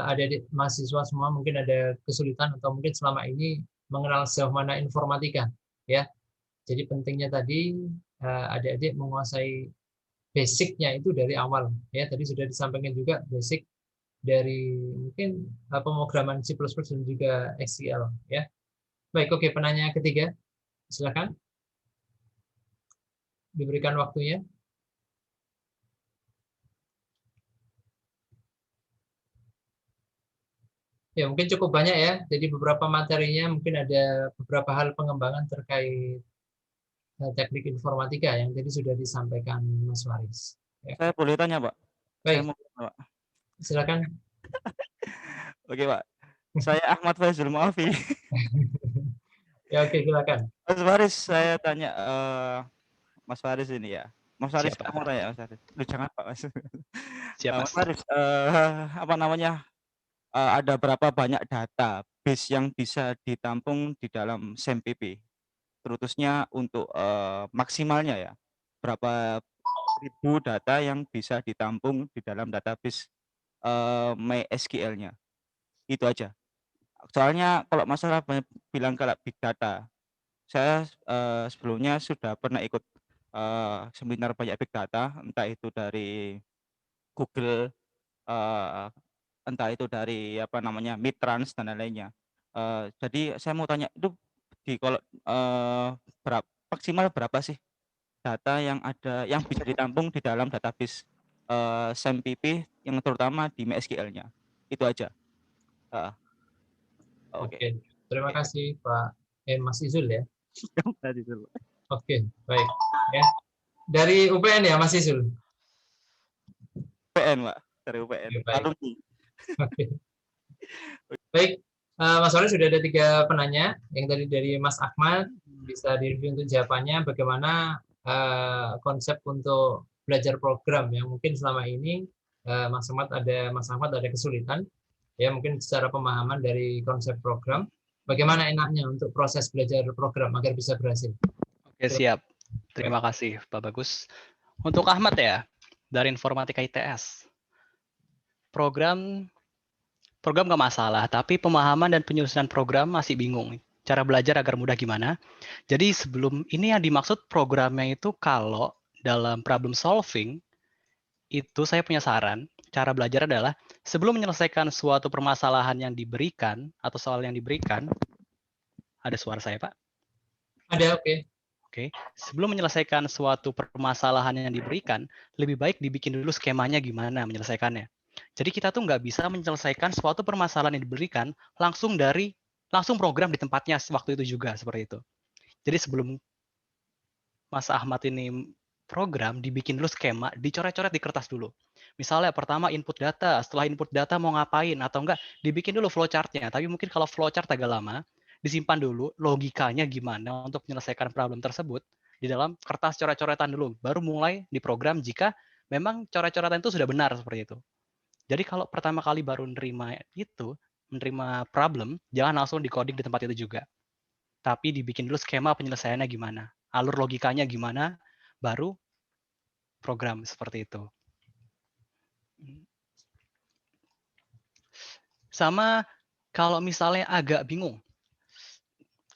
D: adik-adik mahasiswa semua mungkin ada kesulitan atau mungkin selama ini mengenal sejauh mana informatika ya. Jadi pentingnya tadi adik-adik menguasai basicnya itu dari awal ya. Tadi sudah disampaikan juga basic dari mungkin pemrograman C++ dan juga SQL ya. Baik, oke, penanya ketiga. Silakan. Diberikan waktunya. Ya, mungkin cukup banyak ya. Jadi beberapa materinya mungkin ada beberapa hal pengembangan terkait teknik informatika yang tadi sudah disampaikan Mas Waris. Ya.
G: Saya boleh tanya, Pak? Saya
D: Baik,
G: mau tanya, Pak.
D: silakan.
G: Oke, Pak. Saya Ahmad Faizul Maafi.
D: Ya, oke, silakan.
G: Mas Faris, saya tanya Mas Faris ini ya. Mas Faris,
A: Siapa?
G: saya mau tanya Mas Faris. Lu jangan Pak Mas.
A: Siapa?
G: Mas Faris, apa namanya? Ada berapa banyak data base yang bisa ditampung di dalam SAMPP? Terusnya untuk maksimalnya ya. Berapa ribu data yang bisa ditampung di dalam database MySQL-nya? Itu aja. Soalnya kalau masalah bilang kalau big data, saya sebelumnya sudah pernah ikut seminar banyak big data, entah itu dari Google, entah itu dari Midtrans dan lain-lainnya. Jadi saya mau tanya itu kalau maksimal berapa sih data yang bisa ditampung di dalam database SAMPP yang terutama di MySQL-nya? Itu aja.
D: Oke, terima kasih Pak Mas Izul ya.
G: Tadi dulu.
D: Oke, baik. Ya. Dari UPN ya Mas Izul?
G: UPN, Pak. Dari UPN.
D: Oke, baik.
G: Alumni.
D: Oke. Baik, Mas Waris sudah ada 3 penanya. Yang tadi dari Mas Ahmad, bisa direview untuk jawabannya bagaimana konsep untuk belajar program yang mungkin selama ini Mas Ahmad ada kesulitan ya, mungkin secara pemahaman dari konsep program. Bagaimana enaknya untuk proses belajar program agar bisa berhasil?
A: Oke, siap. Terima kasih Pak Bagus. Untuk Ahmad ya, dari Informatika ITS. Program nggak masalah, tapi pemahaman dan penyusunan program masih bingung. Cara belajar agar mudah gimana? Jadi sebelum ini yang dimaksud programnya itu kalau dalam problem solving, itu saya punya saran. Cara belajar adalah sebelum menyelesaikan suatu permasalahan yang diberikan atau soal yang diberikan, ada suara saya Pak?
D: Ada, oke.
A: Oke, sebelum menyelesaikan suatu permasalahan yang diberikan, lebih baik dibikin dulu skemanya gimana menyelesaikannya. Jadi kita tuh nggak bisa menyelesaikan suatu permasalahan yang diberikan langsung program di tempatnya waktu itu juga seperti itu. Jadi sebelum Mas Ahmad ini program, dibikin dulu skema, dicoret-coret di kertas dulu. Misalnya pertama input data, setelah input data mau ngapain atau enggak, dibikin dulu flowchart-nya. Tapi mungkin kalau flowchart agak lama, disimpan dulu logikanya gimana untuk menyelesaikan problem tersebut di dalam kertas coret-coretan dulu. Baru mulai diprogram jika memang coret-coretan itu sudah benar seperti itu. Jadi kalau pertama kali baru menerima problem, jangan langsung di-coding di tempat itu juga. Tapi dibikin dulu skema penyelesaiannya gimana, alur logikanya gimana, baru program seperti itu. Sama kalau misalnya agak bingung,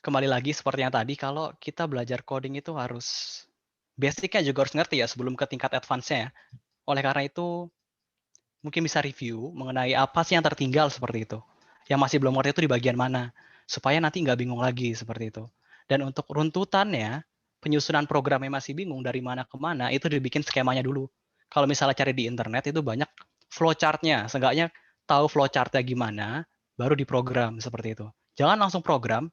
A: kembali lagi seperti yang tadi, kalau kita belajar coding itu harus, basic-nya juga harus ngerti ya sebelum ke tingkat advance-nya ya. Oleh karena itu, mungkin bisa review mengenai apa sih yang tertinggal seperti itu. Yang masih belum ngerti itu di bagian mana, supaya nanti nggak bingung lagi seperti itu. Dan untuk runtutannya, penyusunan programnya masih bingung dari mana ke mana, itu dibikin skemanya dulu. Kalau misalnya cari di internet itu banyak flowchart-nya, seenggaknya tahu flowchart-nya gimana, baru diprogram seperti itu. Jangan langsung program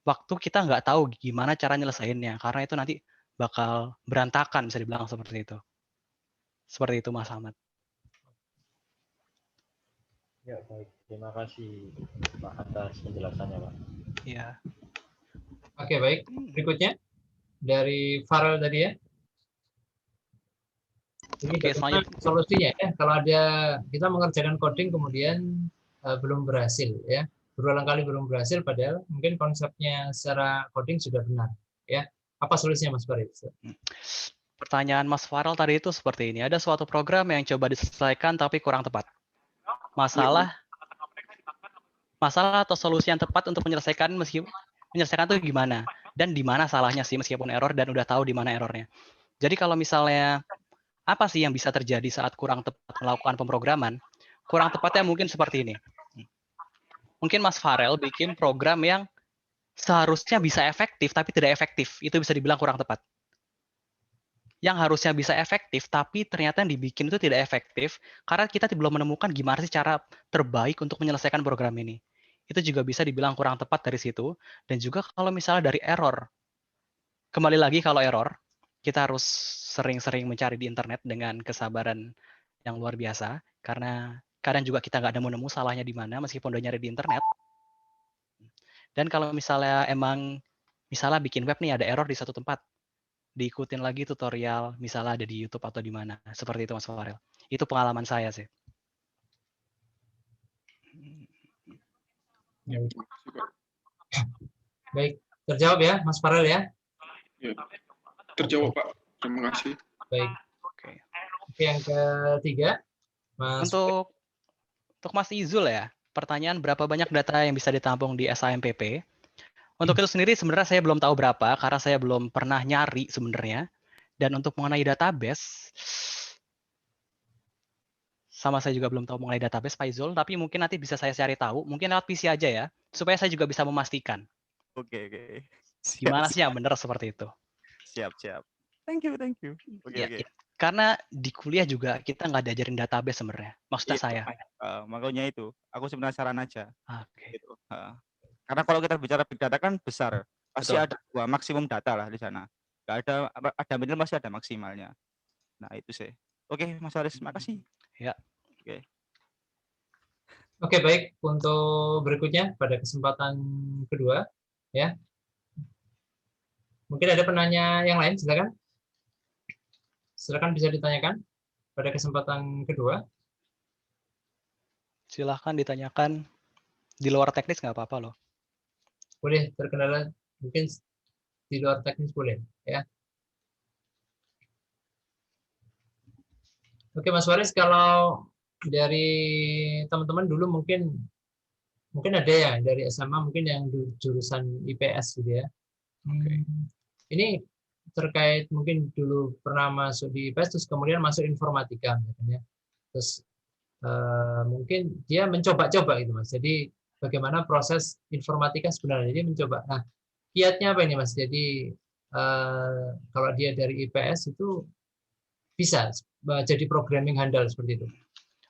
A: waktu kita nggak tahu gimana cara nyelesainnya, karena itu nanti bakal berantakan, bisa dibilang seperti itu. Seperti itu, Mas Ahmad.
H: Ya, baik. Terima kasih Pak atas penjelasannya, Pak.
A: Iya.
D: Oke, baik. Berikutnya dari Farel tadi ya. Ini
A: Oke,
D: bagaimana
A: selanjutnya.
D: solusinya ya? Kalau ada kita mengerjakan coding kemudian belum berhasil ya, berulang kali belum berhasil, padahal mungkin konsepnya secara coding sudah benar ya. Apa solusinya, Mas Farid?
A: Pertanyaan Mas Farel tadi itu seperti ini. Ada suatu program yang coba diselesaikan tapi kurang tepat. Masalah atau solusi yang tepat untuk menyelesaikan itu gimana? Dan di mana salahnya sih meskipun error dan udah tahu di mana errornya. Jadi kalau misalnya apa sih yang bisa terjadi saat kurang tepat melakukan pemrograman? Kurang tepatnya mungkin seperti ini. Mungkin Mas Farel bikin program yang seharusnya bisa efektif tapi tidak efektif. Itu bisa dibilang kurang tepat. Yang harusnya bisa efektif tapi ternyata yang dibikin itu tidak efektif karena kita belum menemukan gimana sih cara terbaik untuk menyelesaikan program ini. Itu juga bisa dibilang kurang tepat dari situ. Dan juga kalau misalnya dari error. Kembali lagi kalau error, kita harus sering-sering mencari di internet dengan kesabaran yang luar biasa. Karena kadang juga kita nggak nemu-nemu salahnya di mana meskipun udah nyari di internet. Dan kalau misalnya misalnya bikin web nih ada error di satu tempat, diikutin lagi tutorial, misalnya ada di YouTube atau di mana. Seperti itu, Mas Farel. Itu pengalaman saya sih.
I: Ya, terima kasih, Pak.
D: Baik, terjawab ya, Mas Farel ya.
I: Ya, terjawab, Pak. Terima kasih.
D: Baik.
A: Oke.
D: Oke, yang ketiga, Mas.
A: Untuk Mas Izul ya, pertanyaan berapa banyak data yang bisa ditampung di SAMPP? Untuk itu sendiri sebenarnya saya belum tahu berapa, karena saya belum pernah nyari sebenarnya. Dan untuk mengenai database, sama saya juga belum tahu mengenai database, Pak Izul, tapi mungkin nanti bisa saya cari tahu, mungkin lewat PC aja ya, supaya saya juga bisa memastikan.
G: Oke.
A: Gimana sih yang benar seperti itu.
G: Siap. Thank you. Oke.
A: Ya. Karena di kuliah juga kita nggak diajarin database sebenarnya, maksudnya saya.
G: Makanya itu, aku sebenarnya saran aja.
A: Oke.
G: Gitu. Karena kalau kita bicara big data kan besar, pasti
A: Betul.
G: ada maksimum data lah di sana. Nggak ada minimal, pasti ada maksimalnya. Nah itu sih. Oke, Mas Haris, makasih.
A: Ya.
D: Oke, baik. Untuk berikutnya pada kesempatan kedua, ya. Mungkin ada penanya yang lain, silakan. Silakan bisa ditanyakan pada kesempatan kedua.
A: Silahkan ditanyakan di luar teknis nggak apa-apa loh.
D: Boleh terkendala mungkin di luar teknis boleh, ya. Oke, Mas Waris, kalau dari teman-teman dulu mungkin ada ya dari SMA mungkin yang jurusan IPS gitu ya. Ini terkait mungkin dulu pernah masuk di IPS terus kemudian masuk informatika ya. Terus mungkin dia mencoba-coba gitu Mas. Jadi bagaimana proses informatika sebenarnya, jadi mencoba. Nah, kiatnya apa ini Mas? Jadi kalau dia dari IPS itu bisa jadi programming handal seperti itu.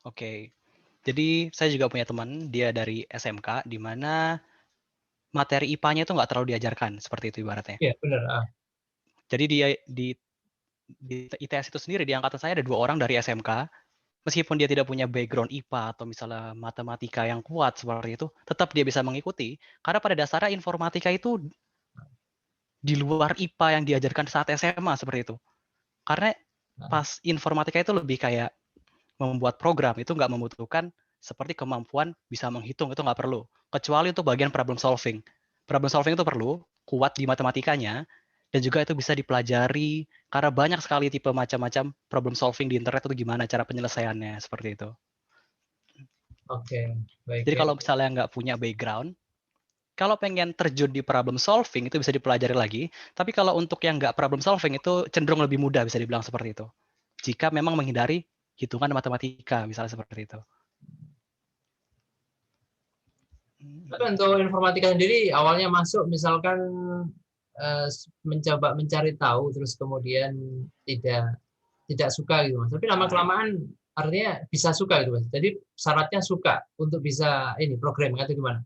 A: Oke. Jadi saya juga punya teman, dia dari SMK, di mana materi IPA-nya itu nggak terlalu diajarkan, seperti itu ibaratnya.
D: Iya, benar.
A: Jadi dia di ITS itu sendiri, di angkatan saya ada 2 orang dari SMK, meskipun dia tidak punya background IPA atau misalnya matematika yang kuat seperti itu, tetap dia bisa mengikuti, karena pada dasarnya informatika itu di luar IPA yang diajarkan saat SMA seperti itu. Karena pas informatika itu lebih kayak membuat program, itu nggak membutuhkan seperti kemampuan bisa menghitung, itu nggak perlu. Kecuali untuk bagian problem solving. Problem solving itu perlu, kuat di matematikanya, dan juga itu bisa dipelajari, karena banyak sekali tipe macam-macam problem solving di internet itu gimana cara penyelesaiannya, seperti itu.
D: Oke, baik.
A: Jadi kalau misalnya nggak punya background, kalau pengen terjun di problem solving itu bisa dipelajari lagi, tapi kalau untuk yang nggak problem solving itu cenderung lebih mudah bisa dibilang seperti itu. Jika memang menghindari hitungan matematika, misalnya seperti itu.
D: Tapi untuk informatika sendiri awalnya masuk misalkan mencoba mencari tahu terus kemudian tidak suka gitu Mas. Tapi lama-kelamaan artinya bisa suka gitu Mas. Jadi syaratnya suka untuk bisa ini programming atau gimana?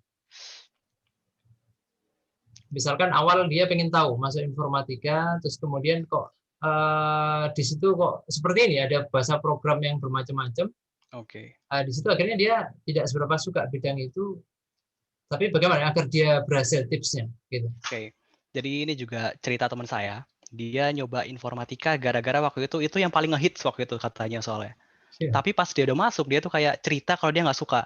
D: Misalkan awal dia pengen tahu masuk informatika, terus kemudian kok di situ kok seperti ini, ada bahasa program yang bermacam-macam.
A: Oke.
D: Di situ akhirnya dia tidak seberapa suka bidang itu, tapi bagaimana agar dia berhasil tipsnya gitu.
A: Oke. Jadi ini juga cerita teman saya. Dia nyoba informatika gara-gara waktu itu yang paling ngehits waktu itu katanya soalnya.
D: Iya.
A: Tapi pas dia udah masuk, dia tuh kayak cerita kalau dia nggak suka.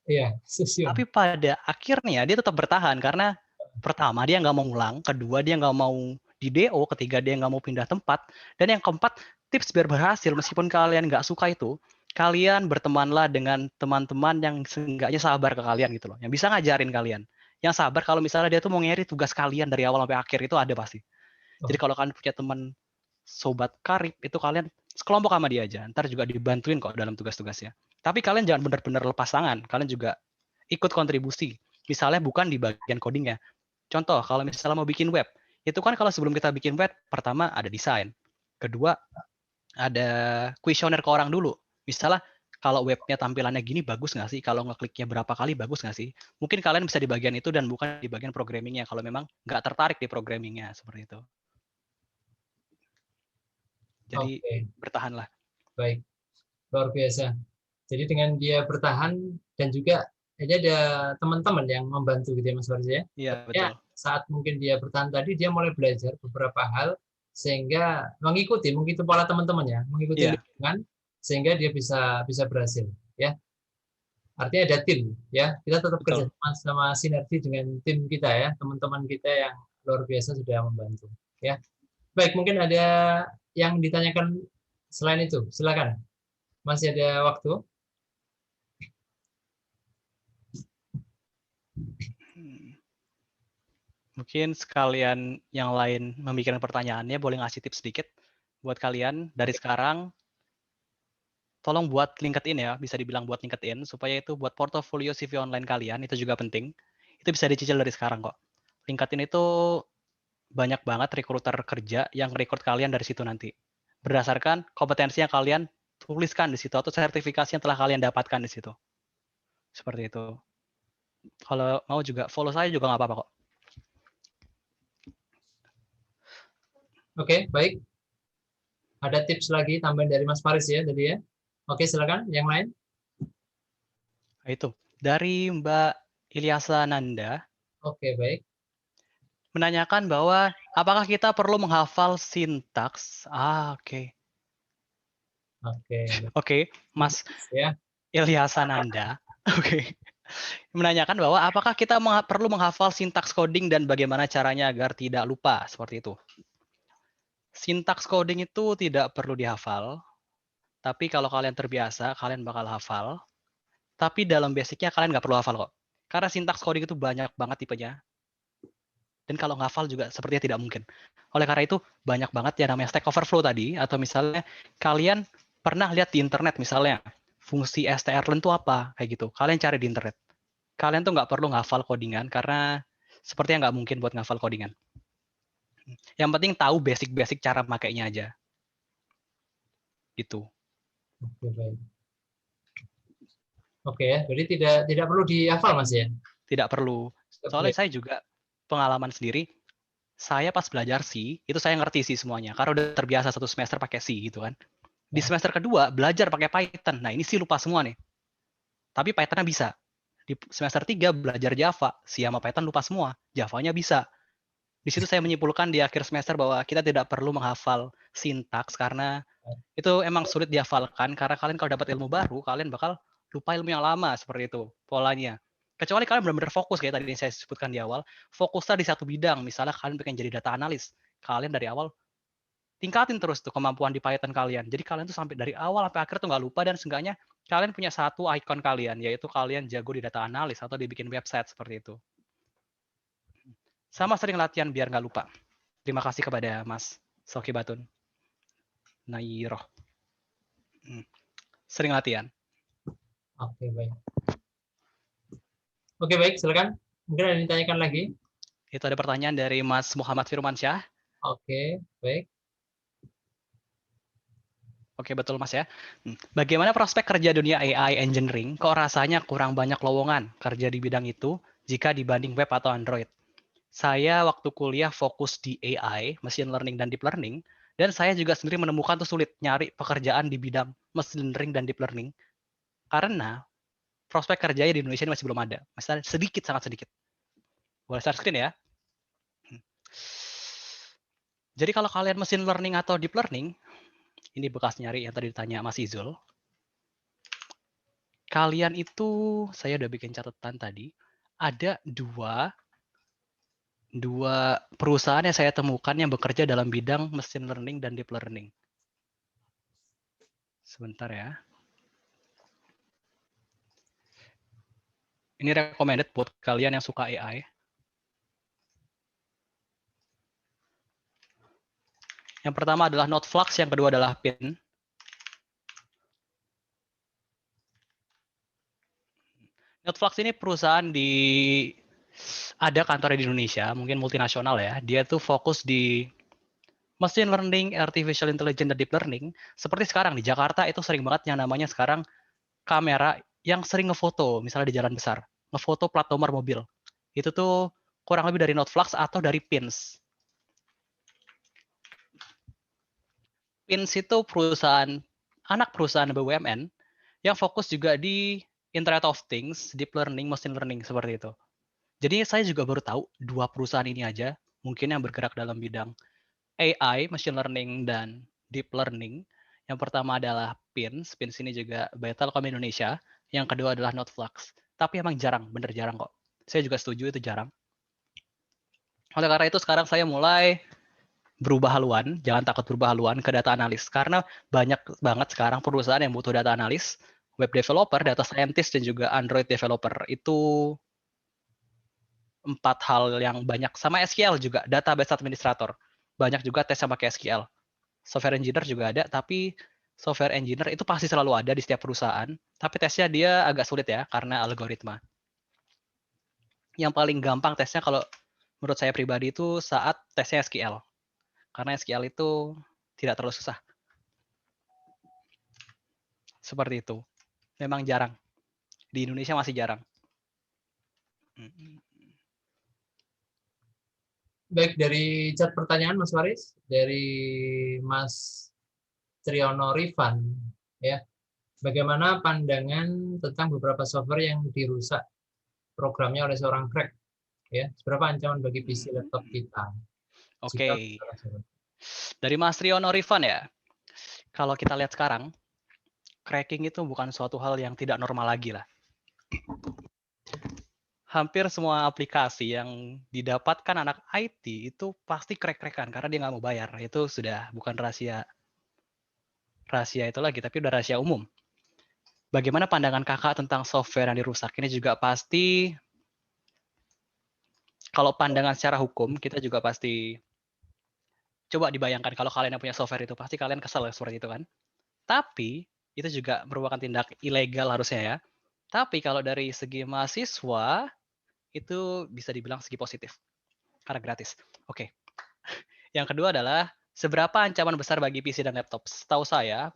D: Iya, sesuai.
A: Tapi pada akhirnya dia tetap bertahan karena pertama dia nggak mau ulang, kedua dia nggak mau di DO, ketiga dia nggak mau pindah tempat, dan yang keempat tips biar berhasil meskipun kalian nggak suka itu, kalian bertemanlah dengan teman-teman yang seenggaknya sabar ke kalian gitu loh, yang bisa ngajarin kalian, yang sabar kalau misalnya dia tuh mau ngeri tugas kalian dari awal sampai akhir itu ada pasti. Jadi kalau kalian punya teman sobat karib itu kalian sekelompok sama dia aja, ntar juga dibantuin kok dalam tugas-tugasnya. Tapi kalian jangan benar-benar lepas tangan, kalian juga ikut kontribusi. Misalnya bukan di bagian codingnya. Contoh, kalau misalnya mau bikin web, itu kan kalau sebelum kita bikin web, pertama ada desain. Kedua, ada kuesioner ke orang dulu. Misalnya, kalau webnya tampilannya gini, bagus nggak sih? Kalau ngekliknya berapa kali, bagus nggak sih? Mungkin kalian bisa di bagian itu dan bukan di bagian programmingnya, kalau memang nggak tertarik di programmingnya, seperti itu. Jadi, bertahanlah.
D: Baik, luar biasa. Jadi dengan dia bertahan dan juga ini ada teman-teman yang membantu gitu ya Mas Faris ya.
A: Iya, betul.
D: Saat mungkin dia bertahan tadi dia mulai belajar beberapa hal sehingga mengikuti pola teman-temannya, mengikuti lingkungan sehingga dia bisa berhasil ya. Artinya ada tim ya. Kita tetap kerja sama sinergi dengan tim kita ya, teman-teman kita yang luar biasa sudah membantu ya. Baik, mungkin ada yang ditanyakan selain itu. Silakan. Masih ada waktu.
A: Mungkin sekalian yang lain memikirkan pertanyaannya, boleh ngasih tips sedikit buat kalian dari sekarang. Tolong buat LinkedIn ya, bisa dibilang buat LinkedIn, supaya itu buat portofolio CV online kalian, itu juga penting. Itu bisa dicicil dari sekarang kok. LinkedIn itu banyak banget rekruter kerja yang rekrut kalian dari situ nanti. Berdasarkan kompetensi yang kalian tuliskan di situ, atau sertifikasi yang telah kalian dapatkan di situ. Seperti itu. Kalau mau juga follow saya juga nggak apa-apa kok.
D: Oke, baik. Ada tips lagi tambahan dari Mas Faris ya tadi ya. Oke, silakan yang lain.
A: Itu dari Mbak Ilyasa Nanda.
D: Oke, baik.
A: Menanyakan bahwa apakah kita perlu menghafal sintaks? Oke. Oke, Mas
D: ya.
A: Ilyasa Nanda. Oke. Menanyakan bahwa apakah kita perlu menghafal sintaks coding dan bagaimana caranya agar tidak lupa seperti itu. Sintaks coding itu tidak perlu dihafal, tapi kalau kalian terbiasa, kalian bakal hafal. Tapi dalam basicnya kalian nggak perlu hafal kok. Karena sintaks coding itu banyak banget tipenya. Dan kalau ngafal juga sepertinya tidak mungkin. Oleh karena itu, banyak banget yang namanya Stack Overflow tadi, atau misalnya kalian pernah lihat di internet misalnya, fungsi strlen itu apa, kayak gitu. Kalian cari di internet. Kalian tuh nggak perlu ngafal codingan, karena sepertinya nggak mungkin buat ngafal codingan. Yang penting tahu basic-basic cara makainya aja. Gitu.
D: Oke, baik. Oke ya, jadi tidak perlu dihafal Mas ya?
A: Tidak perlu. Soalnya saya juga pengalaman sendiri, saya pas belajar C, itu saya ngerti sih semuanya. Karena udah terbiasa satu semester pakai C gitu kan. Di semester kedua, belajar pakai Python. Nah ini sih lupa semua nih. Tapi Python-nya bisa. Di semester 3, belajar Java. C sama Python lupa semua. Java-nya bisa. Di situ saya menyimpulkan di akhir semester bahwa kita tidak perlu menghafal sintaks karena itu emang sulit dihafalkan. Karena kalian kalau dapat ilmu baru, kalian bakal lupa ilmu yang lama seperti itu polanya. Kecuali kalian benar-benar fokus kayak tadi yang saya sebutkan di awal, fokusnya di satu bidang. Misalnya kalian pengen jadi data analis, kalian dari awal tingkatin terus tuh kemampuan di Python kalian. Jadi kalian tuh sampai dari awal sampai akhir tuh nggak lupa dan seenggaknya kalian punya satu icon kalian, yaitu kalian jago di data analis atau dibikin website seperti itu. Sama sering latihan biar nggak lupa. Terima kasih kepada Mas Soki Batun. Nairoh. Sering latihan.
D: Oke, baik. Oke, baik, silakan. Mungkin ada yang ditanyakan lagi.
A: Itu ada pertanyaan dari Mas Muhammad Firmansyah.
D: Oke, baik.
A: Oke, betul Mas ya. Bagaimana prospek kerja dunia AI engineering? Kok rasanya kurang banyak lowongan kerja di bidang itu jika dibanding web atau Android? Saya waktu kuliah fokus di AI, machine learning dan deep learning, dan saya juga sendiri menemukan tuh sulit nyari pekerjaan di bidang machine learning dan deep learning karena prospek kerjanya di Indonesia ini masih belum ada, masih sedikit, sangat sedikit. Boleh share screen ya. Jadi kalau kalian machine learning atau deep learning, ini bekas nyari yang tadi ditanya Mas Izul. Kalian itu, saya udah bikin catatan tadi, ada dua perusahaan yang saya temukan yang bekerja dalam bidang machine learning dan deep learning. Sebentar ya. Ini recommended buat kalian yang suka AI. Yang pertama adalah NotFlux, yang kedua adalah PIN. NotFlux ini perusahaan ada kantornya di Indonesia, mungkin multinasional ya. Dia tuh fokus di machine learning, artificial intelligence, dan deep learning. Seperti sekarang di Jakarta itu sering banget yang namanya sekarang kamera yang sering ngefoto, misalnya di jalan besar, ngefoto plat nomor mobil. Itu tuh kurang lebih dari NotFlux atau dari PINS. PINS itu anak perusahaan BUMN yang fokus juga di Internet of Things, deep learning, machine learning, seperti itu. Jadi saya juga baru tahu dua perusahaan ini aja, mungkin yang bergerak dalam bidang AI, machine learning, dan deep learning. Yang pertama adalah PINS. PINS ini juga by Telkom Indonesia. Yang kedua adalah NotFlux. Tapi emang jarang, bener jarang kok. Saya juga setuju itu jarang. Oleh karena itu sekarang saya mulai berubah haluan, jangan takut berubah haluan ke data analis. Karena banyak banget sekarang perusahaan yang butuh data analis, web developer, data scientist, dan juga Android developer. Itu 4 hal yang banyak. Sama SQL juga, database administrator. Banyak juga tes sama pakai SQL. Software engineer juga ada, tapi software engineer itu pasti selalu ada di setiap perusahaan. Tapi tesnya dia agak sulit ya, karena algoritma. Yang paling gampang tesnya kalau menurut saya pribadi itu saat tesnya SQL. Karena SQL itu tidak terlalu susah. Seperti itu. Memang jarang. Di Indonesia masih jarang.
D: Baik, dari chat pertanyaan Mas Faris, dari Mas Triyono Rifan, ya, bagaimana pandangan tentang beberapa software yang dirusak programnya oleh seorang crack, ya, seberapa ancaman bagi PC laptop kita?
A: Oke. Dari Mas Triyono Rifan ya, kalau kita lihat sekarang, cracking itu bukan suatu hal yang tidak normal lagi lah. Hampir semua aplikasi yang didapatkan anak IT itu pasti crack-crackan karena dia nggak mau bayar. Itu sudah bukan rahasia itu lagi, tapi udah rahasia umum. Bagaimana pandangan kakak tentang software yang dirusak? Ini juga pasti, kalau pandangan secara hukum, kita juga pasti, coba dibayangkan kalau kalian yang punya software itu, pasti kalian kesel seperti itu kan. Tapi, itu juga merupakan tindak ilegal harusnya ya. Tapi kalau dari segi mahasiswa, itu bisa dibilang segi positif. Karena gratis. Oke. Yang kedua adalah, seberapa ancaman besar bagi PC dan laptop? Setahu saya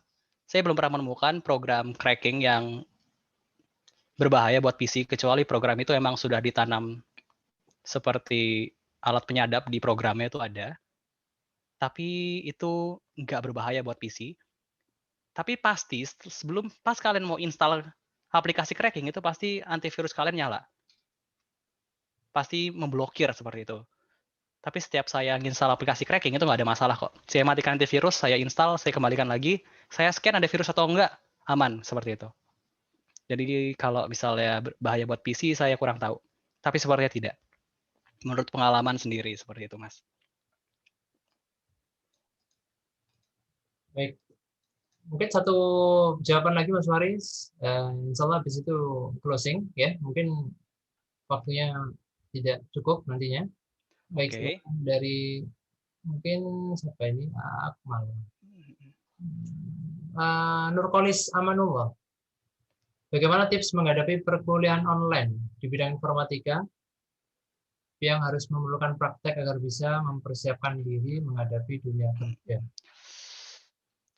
A: belum pernah menemukan program cracking yang berbahaya buat PC, kecuali program itu emang sudah ditanam seperti alat penyadap di programnya itu ada. Tapi itu nggak berbahaya buat PC. Tapi pasti pas kalian mau install aplikasi cracking itu pasti antivirus kalian nyala. Pasti memblokir seperti itu. Tapi setiap saya install aplikasi cracking itu nggak ada masalah kok. Saya matikan antivirus, saya install, saya kembalikan lagi, saya scan ada virus atau enggak, aman seperti itu. Jadi kalau misalnya bahaya buat PC saya kurang tahu. Tapi sepertinya tidak. Menurut pengalaman sendiri seperti itu, Mas.
D: Baik. Mungkin satu jawaban lagi Mas Faris. Insya Allah habis itu closing ya. Mungkin waktunya tidak cukup nantinya. Baik,
A: Oke.
D: dari mungkin siapa ini? Akmal. Nurkolis Amanullah. Bagaimana tips menghadapi perkuliahan online di bidang informatika yang harus memerlukan praktek agar bisa mempersiapkan diri menghadapi dunia kerja?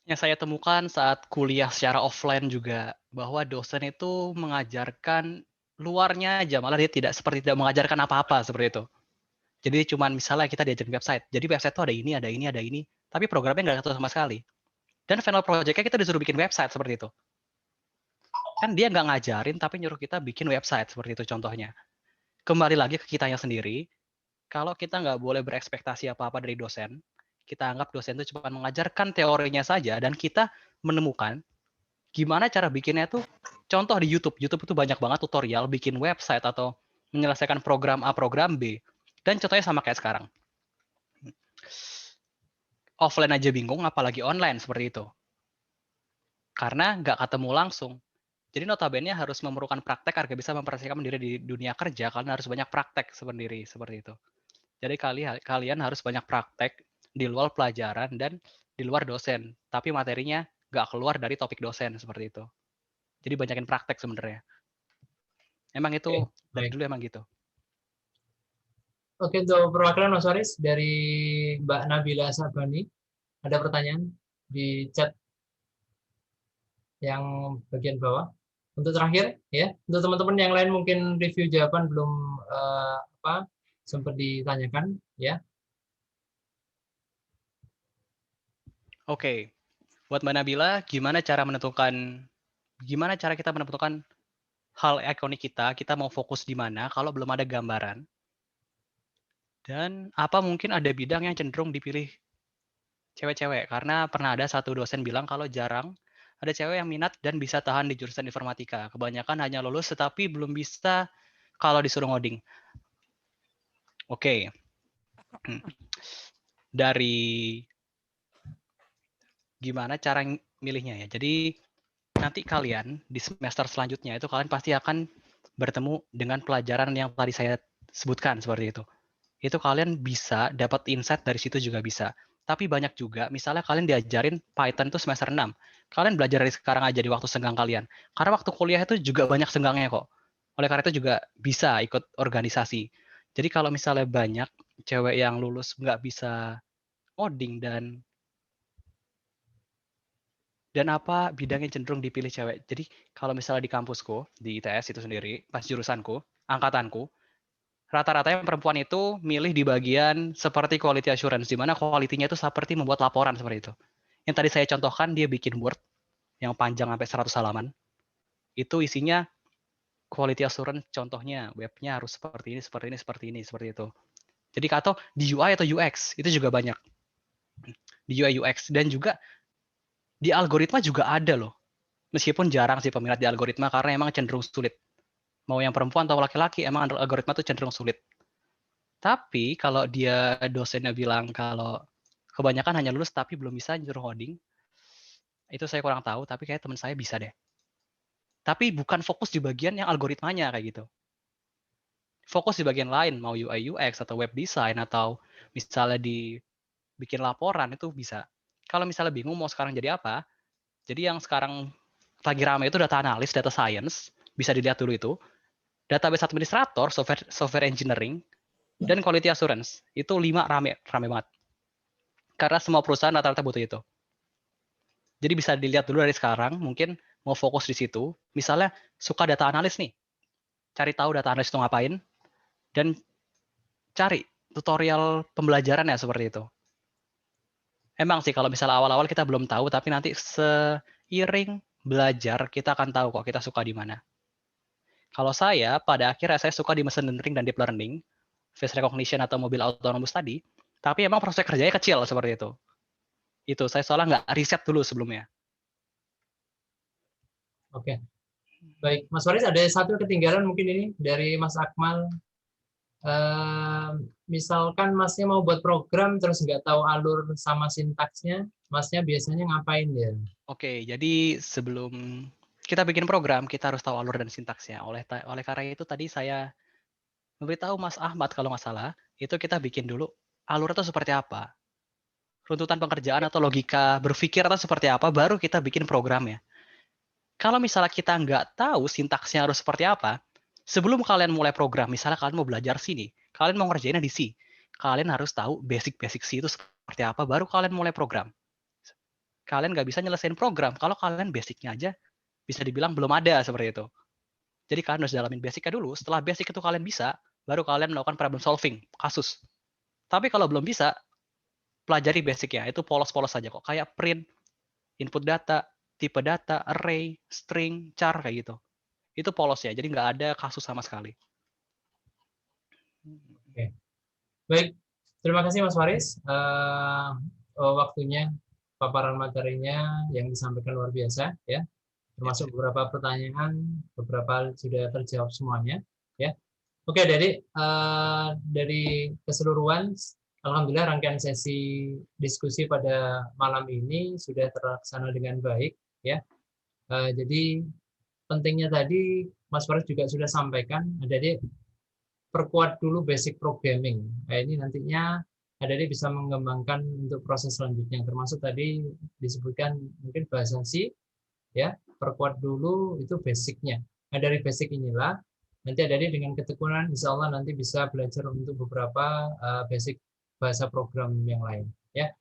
A: Yang saya temukan saat kuliah secara offline juga, bahwa dosen itu mengajarkan luarnya aja, malah dia tidak mengajarkan apa-apa seperti itu. Jadi cuman misalnya kita diajarin website. Jadi website tuh ada ini, ada ini, ada ini. Tapi programnya nggak tahu sama sekali. Dan final project-nya kita disuruh bikin website seperti itu. Kan dia nggak ngajarin, tapi nyuruh kita bikin website seperti itu contohnya. Kembali lagi ke kitanya sendiri. Kalau kita nggak boleh berekspektasi apa-apa dari dosen, kita anggap dosen itu cuma mengajarkan teorinya saja, dan kita menemukan gimana cara bikinnya tuh. Contoh di YouTube. YouTube itu banyak banget tutorial bikin website atau menyelesaikan program A, program B. Dan contohnya sama kayak sekarang. Offline aja bingung, apalagi online seperti itu. Karena nggak ketemu langsung. Jadi notabene harus memerlukan praktek agar bisa mempersiapkan diri di dunia kerja. Kalian harus banyak praktek sendiri seperti itu. Jadi kalian harus banyak praktek di luar pelajaran dan di luar dosen. Tapi materinya nggak keluar dari topik dosen seperti itu. Jadi banyakin praktek sebenarnya. Emang itu dari dulu emang gitu.
D: Oke, untuk perwakilan Mas Faris dari Mbak Nabila Sabani, ada pertanyaan di chat yang bagian bawah. Untuk terakhir, ya, untuk teman-teman yang lain mungkin review jawaban belum sempat ditanyakan, ya.
A: Oke, buat Mbak Nabila, gimana cara kita menentukan hal ikonik kita mau fokus di mana kalau belum ada gambaran? Dan apa mungkin ada bidang yang cenderung dipilih cewek-cewek? Karena pernah ada satu dosen bilang kalau jarang ada cewek yang minat dan bisa tahan di jurusan informatika. Kebanyakan hanya lulus tetapi belum bisa kalau disuruh ngoding. Oke. Dari gimana cara milihnya ya? Jadi nanti kalian di semester selanjutnya itu kalian pasti akan bertemu dengan pelajaran yang tadi saya sebutkan seperti itu. Itu kalian bisa dapat insight dari situ juga bisa. Tapi banyak juga, misalnya kalian diajarin Python itu semester 6. Kalian belajar dari sekarang aja di waktu senggang kalian. Karena waktu kuliah itu juga banyak senggangnya kok. Oleh karena itu juga bisa ikut organisasi. Jadi kalau misalnya banyak cewek yang lulus nggak bisa coding dan apa bidang yang cenderung dipilih cewek. Jadi kalau misalnya di kampusku, di ITS itu sendiri, pas jurusanku, angkatanku, rata-rata yang perempuan itu milih di bagian seperti quality assurance, di mana quality-nya itu seperti membuat laporan seperti itu. Yang tadi saya contohkan, dia bikin Word yang panjang sampai 100 halaman. Itu isinya quality assurance, contohnya webnya harus seperti ini, seperti ini, seperti ini, seperti itu. Jadi atau di UI atau UX, itu juga banyak. Di UI UX, dan juga di algoritma juga ada loh. Meskipun jarang sih peminat di algoritma, karena emang cenderung sulit. Mau yang perempuan atau laki-laki, emang algoritma itu cenderung sulit. Tapi kalau dia dosennya bilang kalau kebanyakan hanya lulus tapi belum bisa nyuruh coding, itu saya kurang tahu, tapi kayak teman saya bisa deh. Tapi bukan fokus di bagian yang algoritmanya kayak gitu. Fokus di bagian lain, mau UI UX atau web design atau misalnya dibikin laporan itu bisa. Kalau misalnya bingung mau sekarang jadi apa, jadi yang sekarang lagi ramai itu data analis, data science, bisa dilihat dulu itu. Database administrator, software engineering, dan quality assurance. Itu 5 rame banget. Karena semua perusahaan rata-rata butuh itu. Jadi bisa dilihat dulu dari sekarang, mungkin mau fokus di situ. Misalnya suka data analis nih, cari tahu data analis itu ngapain, dan cari tutorial pembelajarannya seperti itu. Emang sih kalau misalnya awal-awal kita belum tahu, tapi nanti seiring belajar kita akan tahu kok kita suka di mana. Kalau saya, pada akhirnya saya suka di machine learning dan deep learning, face recognition atau mobil autonomous tadi, tapi emang proses kerjanya kecil seperti itu. Itu, saya soalnya nggak riset dulu sebelumnya.
D: Oke. Baik, Mas Faris ada satu ketinggalan mungkin ini dari Mas Akmal. Misalkan Masnya mau buat program terus nggak tahu alur sama sintaksnya, Masnya biasanya ngapain ya?
A: Oke, jadi sebelum kita bikin program, kita harus tahu alur dan sintaksnya. Oleh karena itu tadi saya memberitahu Mas Ahmad kalau nggak salah, itu kita bikin dulu alur itu seperti apa. Runtutan pekerjaan atau logika berpikir atau seperti apa, baru kita bikin programnya. Kalau misalnya kita nggak tahu sintaksnya harus seperti apa, sebelum kalian mulai program, misalnya kalian mau belajar C nih, kalian mau ngerjainnya di C, kalian harus tahu basic C itu seperti apa, baru kalian mulai program. Kalian nggak bisa nyelesain program kalau kalian basicnya aja bisa dibilang belum ada seperti itu. Jadi kalian harus dalamin basicnya dulu. Setelah basic itu kalian bisa, baru kalian melakukan problem solving, kasus. Tapi kalau belum bisa, pelajari basic-nya. Itu polos-polos saja kok. Kayak print, input data, tipe data, array, string, char, kayak gitu. Itu polos ya, jadi nggak ada kasus sama sekali.
D: Oke. Baik, terima kasih Mas Faris. Waktunya, paparan materinya yang disampaikan luar biasa ya. Termasuk beberapa pertanyaan, beberapa sudah terjawab semuanya ya. Oke, dari keseluruhan, alhamdulillah rangkaian sesi diskusi pada malam ini sudah terlaksana dengan baik ya. Jadi pentingnya tadi Mas Faris juga sudah sampaikan, jadi perkuat dulu basic programming. Nah, ini nantinya adik bisa mengembangkan untuk proses selanjutnya, termasuk tadi disebutkan mungkin bahasa C, ya, perkuat dulu itu basicnya. Nah, dari basic inilah nanti adik dengan ketekunan insya Allah nanti bisa belajar untuk beberapa basic bahasa program yang lain. Ya,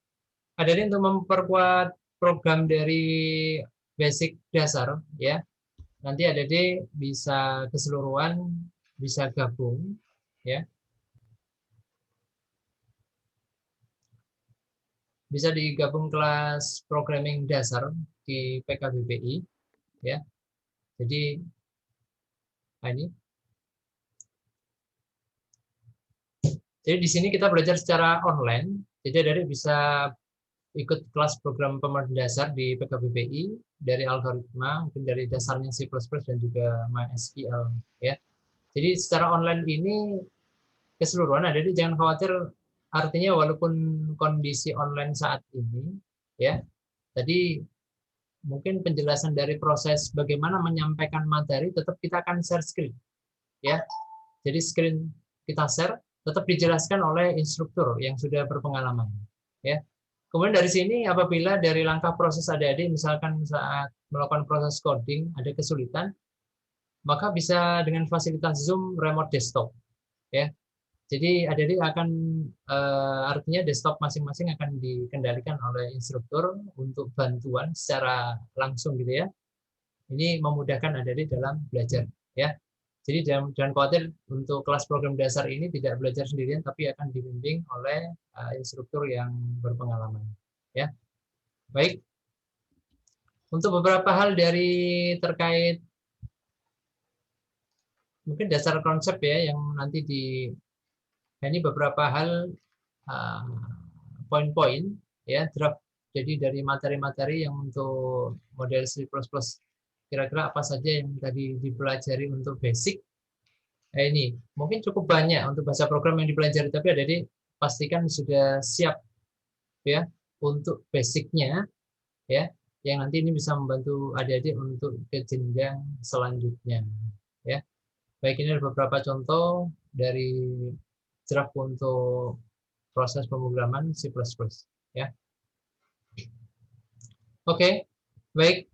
D: adik untuk memperkuat program dari basic dasar, ya, nanti adik bisa keseluruhan bisa gabung, ya, bisa digabung kelas programming dasar di PKBPI, ya. Jadi ini. Jadi di sini kita belajar secara online. Jadi adik bisa ikut kelas program pemahaman dasar di PKBPI dari algoritma, mungkin dari dasarnya C++ dan juga MySQL, ya. Jadi secara online ini keseluruhan, jadi jangan khawatir, artinya walaupun kondisi online saat ini, ya, tadi mungkin penjelasan dari proses bagaimana menyampaikan materi tetap kita akan share screen, ya. Jadi screen kita share tetap dijelaskan oleh instruktur yang sudah berpengalaman, ya. Kemudian dari sini apabila dari langkah proses adik-adik misalkan saat melakukan proses coding ada kesulitan, maka bisa dengan fasilitas Zoom remote desktop, ya. Jadi adik-adik akan artinya desktop masing-masing akan dikendalikan oleh instruktur untuk bantuan secara langsung gitu ya. Ini memudahkan adik-adik dalam belajar, ya. Jadi jangan khawatir untuk kelas program dasar ini tidak belajar sendirian tapi akan dibimbing oleh instruktur yang berpengalaman, ya. Baik. Untuk beberapa hal dari terkait mungkin dasar konsep ya yang nanti ini beberapa hal poin-poin ya draft. Jadi dari materi-materi yang untuk model C++ kira-kira apa saja yang tadi dipelajari untuk basic. Ini mungkin cukup banyak untuk bahasa program yang dipelajari, tapi adik-adik pastikan sudah siap ya untuk basicnya ya, yang nanti ini bisa membantu adik-adik untuk ke jenjang selanjutnya ya. Baik, ini ada beberapa contoh dari draft untuk proses pemrograman C++, ya. Oke, baik.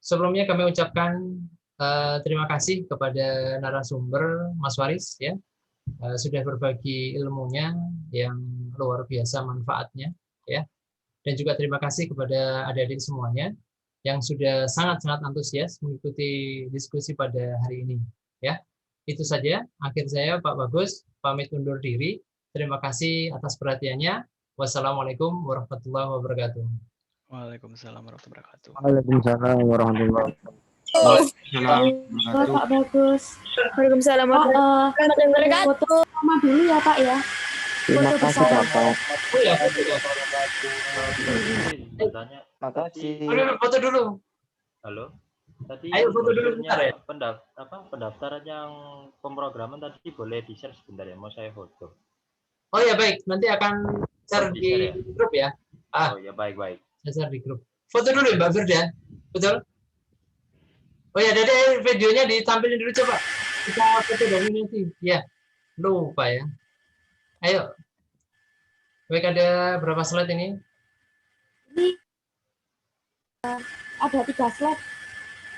D: Sebelumnya kami ucapkan terima kasih kepada narasumber Mas Faris, ya, sudah berbagi ilmunya yang luar biasa manfaatnya, ya. Dan juga terima kasih kepada adik-adik semuanya yang sudah sangat-sangat antusias mengikuti diskusi pada hari ini, ya. Itu saja akhir saya, Pak Bagus, pamit undur diri. Terima kasih atas perhatiannya. Wassalamualaikum warahmatullahi wabarakatuh.
A: Waalaikumsalam warahmatullahi wabarakatuh.
C: Waalaikumsalam warahmatullahi
E: Halo Pak Bagus.
J: Waalaikumsalam warahmatullahi wabarakatuh.
E: Foto sama dulu ya Pak ya.
C: Terima kasih Bapak.
D: Oh ya,
H: Bertanya,
C: Makasih.
D: foto dulu.
H: halo. Tadi
D: Ayo foto dulu
H: brosurnya
D: bentar ya.
H: pendaftaran yang pemrograman tadi boleh di-share sebentar ya, mau saya foto.
D: Oh ya baik, nanti akan share di grup ya.
H: Oh ya, baik.
D: Saya share di grup. Foto dulu ya Mbak Firda, betul? Oh ya, Dede videonya ditampilin dulu coba. Kita foto dulu nanti. Ya, lupa ya. Ayo. Baik, ada berapa slide ini?
E: Ini ada 3 slide.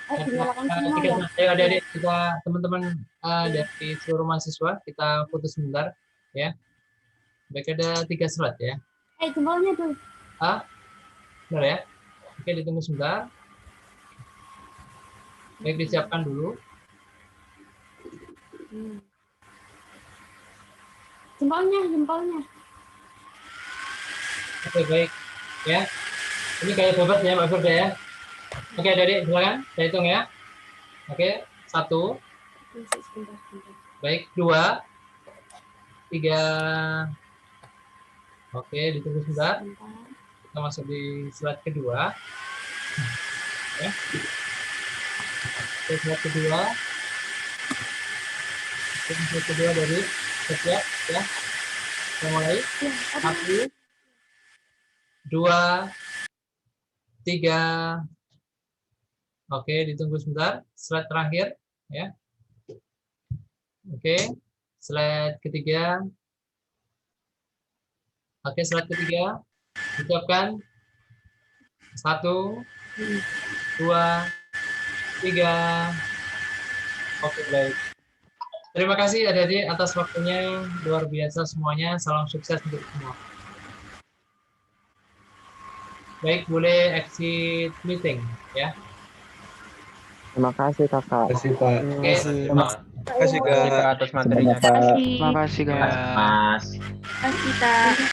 E: Dinyalakan semua ya.
D: Ayo adik-adik, kita teman-teman dari seluruh mahasiswa kita foto sebentar ya. Baik, ada 3 slide ya.
E: Jempolnya tuh.
D: Benar ya. Oke, ditunggu sebentar. Baik, disiapkan dulu.
E: Jempolnya.
D: Oke, baik. Ya. Ini kayak bebas ya, Mbak Firda ya. Oke, Adik, silakan. Saya hitung ya. Oke, 1.
E: Sebentar.
D: Baik, 2. 3. Oke, ditunggu sebentar. Kita masuk di slide kedua. Ya. Oke, slide kedua. Oke, slide kedua dari siap ya. Kita mulai. 1, 2, 3. Oke, ditunggu sebentar. Slide terakhir ya. Oke, slide ketiga. Oke, slide ketiga. Ucapkan 1, 2, 3. Oke, baik. Terima kasih adik-adik atas waktunya, luar biasa semuanya. Salam sukses untuk semua. Baik, boleh exit meeting ya.
C: Terima kasih kakak.
H: Terima kasih Pak.
D: Oke,
H: Terima kasih Kak atas materinya.
J: Terima kasih.
G: Terima kasih, Kak.
H: Mas.
J: Terima kasih, Kak.